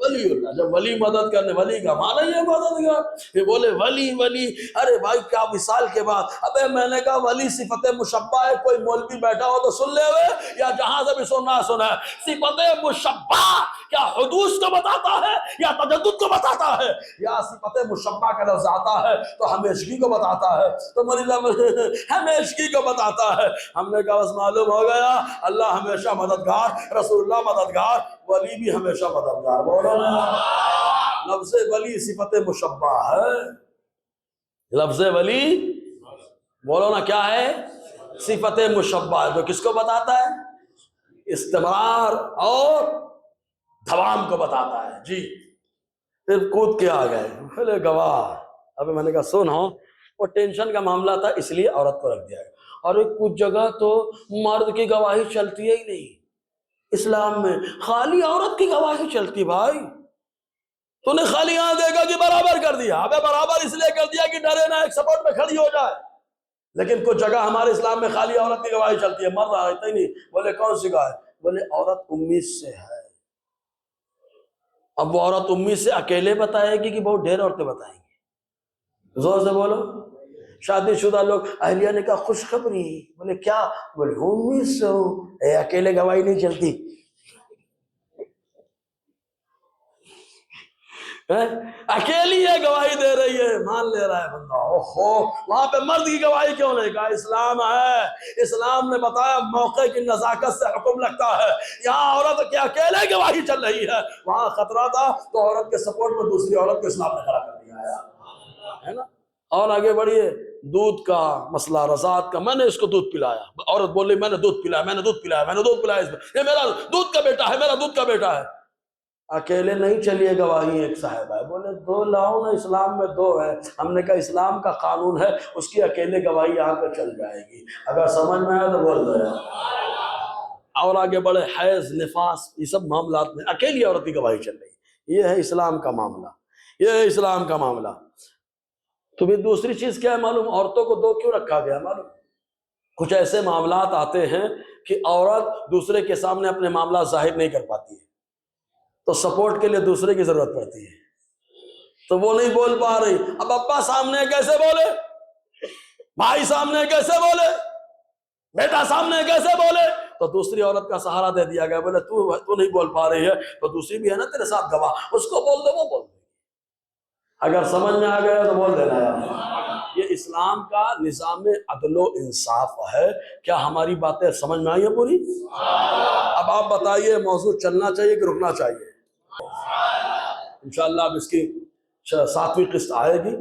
ولی اللہ جب ولی مدد کرنے ولی کا مانا یہ مددگار یہ بولے ولی ولی ارے بھائی کیا وصال کے بعد ابے میں نے کہا ولی صفت مشبہ ہے کوئی مولوی بیٹھا ہو تو سن لے ہوئے یا جہاں سے بھی سننا سنا ہے صفت مشبہ کیا حدوث کو بتاتا ہے یا تجدد کو بتاتا ہے یا صفت مشبہ کا لفظ آتا ہے تو ہمیشگی کو بتاتا ہے تو ہمیشگی کو بتاتا ہے ہم نے کہا بس معلوم ہو گیا اللہ ہمیشہ مددگار رسول اللہ مددگار ولی بھی ہمیشہ مددگار بولو نا لفظ ولی صفت مشبہ ہے لفظ ولی بولو نا کیا ہے صفت مشبہ ہے تو کس کو بتاتا ہے استمرار اور دوام کو بتاتا ہے جی پھر کود کے آ گئے بولے گواہ ابھی میں نے کہا سنو وہ ٹینشن کا معاملہ تھا اس لیے عورت کو رکھ دیا گیا اور کچھ جگہ تو مرد کی گواہی چلتی ہے ہی نہیں اسلام میں خالی عورت کی گواہی چلتی بھائی تو نے خالی یہاں دیکھا کہ برابر کر دیا ابے برابر اس لیے کر دیا کہ ڈرے نہ ایک سپورٹ میں کھڑی ہو جائے لیکن کچھ جگہ ہمارے اسلام میں خالی عورت کی گواہی چلتی ہے مرد آتا ہی نہیں بولے کون سی گواہ بولے عورت امید سے ہے اب وہ عورت امید سے اکیلے بتائے گی کہ بہت ڈھیر عورتیں بتائیں گی زور سے بولو شادی شدہ لوگ اہلیہ نے کہا خوشخبری بولے کیا بولے امید سے ہوں اکیلے گواہی نہیں چلتی اکیلی یہ گواہی دے رہی ہے مان لے رہا ہے بندہ اوہو وہاں پہ مرد کی گواہی کیوں نہیں کہا اسلام ہے اسلام نے بتایا موقع کی نزاکت سے حکم لگتا ہے یہاں عورت کے اکیلے گواہی چل رہی ہے وہاں خطرہ تھا تو عورت کے سپورٹ میں دوسری عورت کو اسلام نے کھڑا کر دیا ہے نا اور آگے بڑھیے دودھ کا مسئلہ رضاعت کا میں نے اس کو دودھ پلایا عورت بول رہی میں نے دودھ پلایا میں نے دودھ پلایا میں نے دودھ پلایا اس میں یہ میرا دودھ کا بیٹا ہے میرا دودھ کا بیٹا ہے اکیلے نہیں چلیے گواہی ایک صاحب ہے بولے دو لاؤ نا اسلام میں دو ہے ہم نے کہا اسلام کا قانون ہے اس کی اکیلے گواہی یہاں پہ چل جائے گی اگر سمجھ میں آئے تو بول دو اور آگے بڑھے حیض نفاس یہ سب معاملات میں اکیلی عورت کی گواہی چل رہی یہ ہے اسلام کا معاملہ یہ ہے اسلام کا معاملہ تو پھر دوسری چیز کیا ہے معلوم عورتوں کو دو کیوں رکھا گیا معلوم کچھ ایسے معاملات آتے ہیں کہ عورت دوسرے کے سامنے اپنے معاملات ظاہر نہیں کر پاتی ہے تو سپورٹ کے لیے دوسرے کی ضرورت پڑتی ہے تو وہ نہیں بول پا رہی اب ابا سامنے کیسے بولے بھائی سامنے کیسے بولے بیٹا سامنے کیسے بولے تو دوسری عورت کا سہارا دے دیا گیا بولے تو نہیں بول پا رہی ہے تو دوسری بھی ہے نا تیرے ساتھ گواہ اس کو بول دے وہ بول دے اگر سمجھ میں آ گیا تو بول دینا یار یہ اسلام کا نظام عدل و انصاف ہے کیا ہماری باتیں سمجھ میں آئی ہیں پوری اب آپ بتائیے موضوع چلنا چاہیے کہ رکنا چاہیے انشاءاللہ اب اس کی 7ویں قسط آئے گی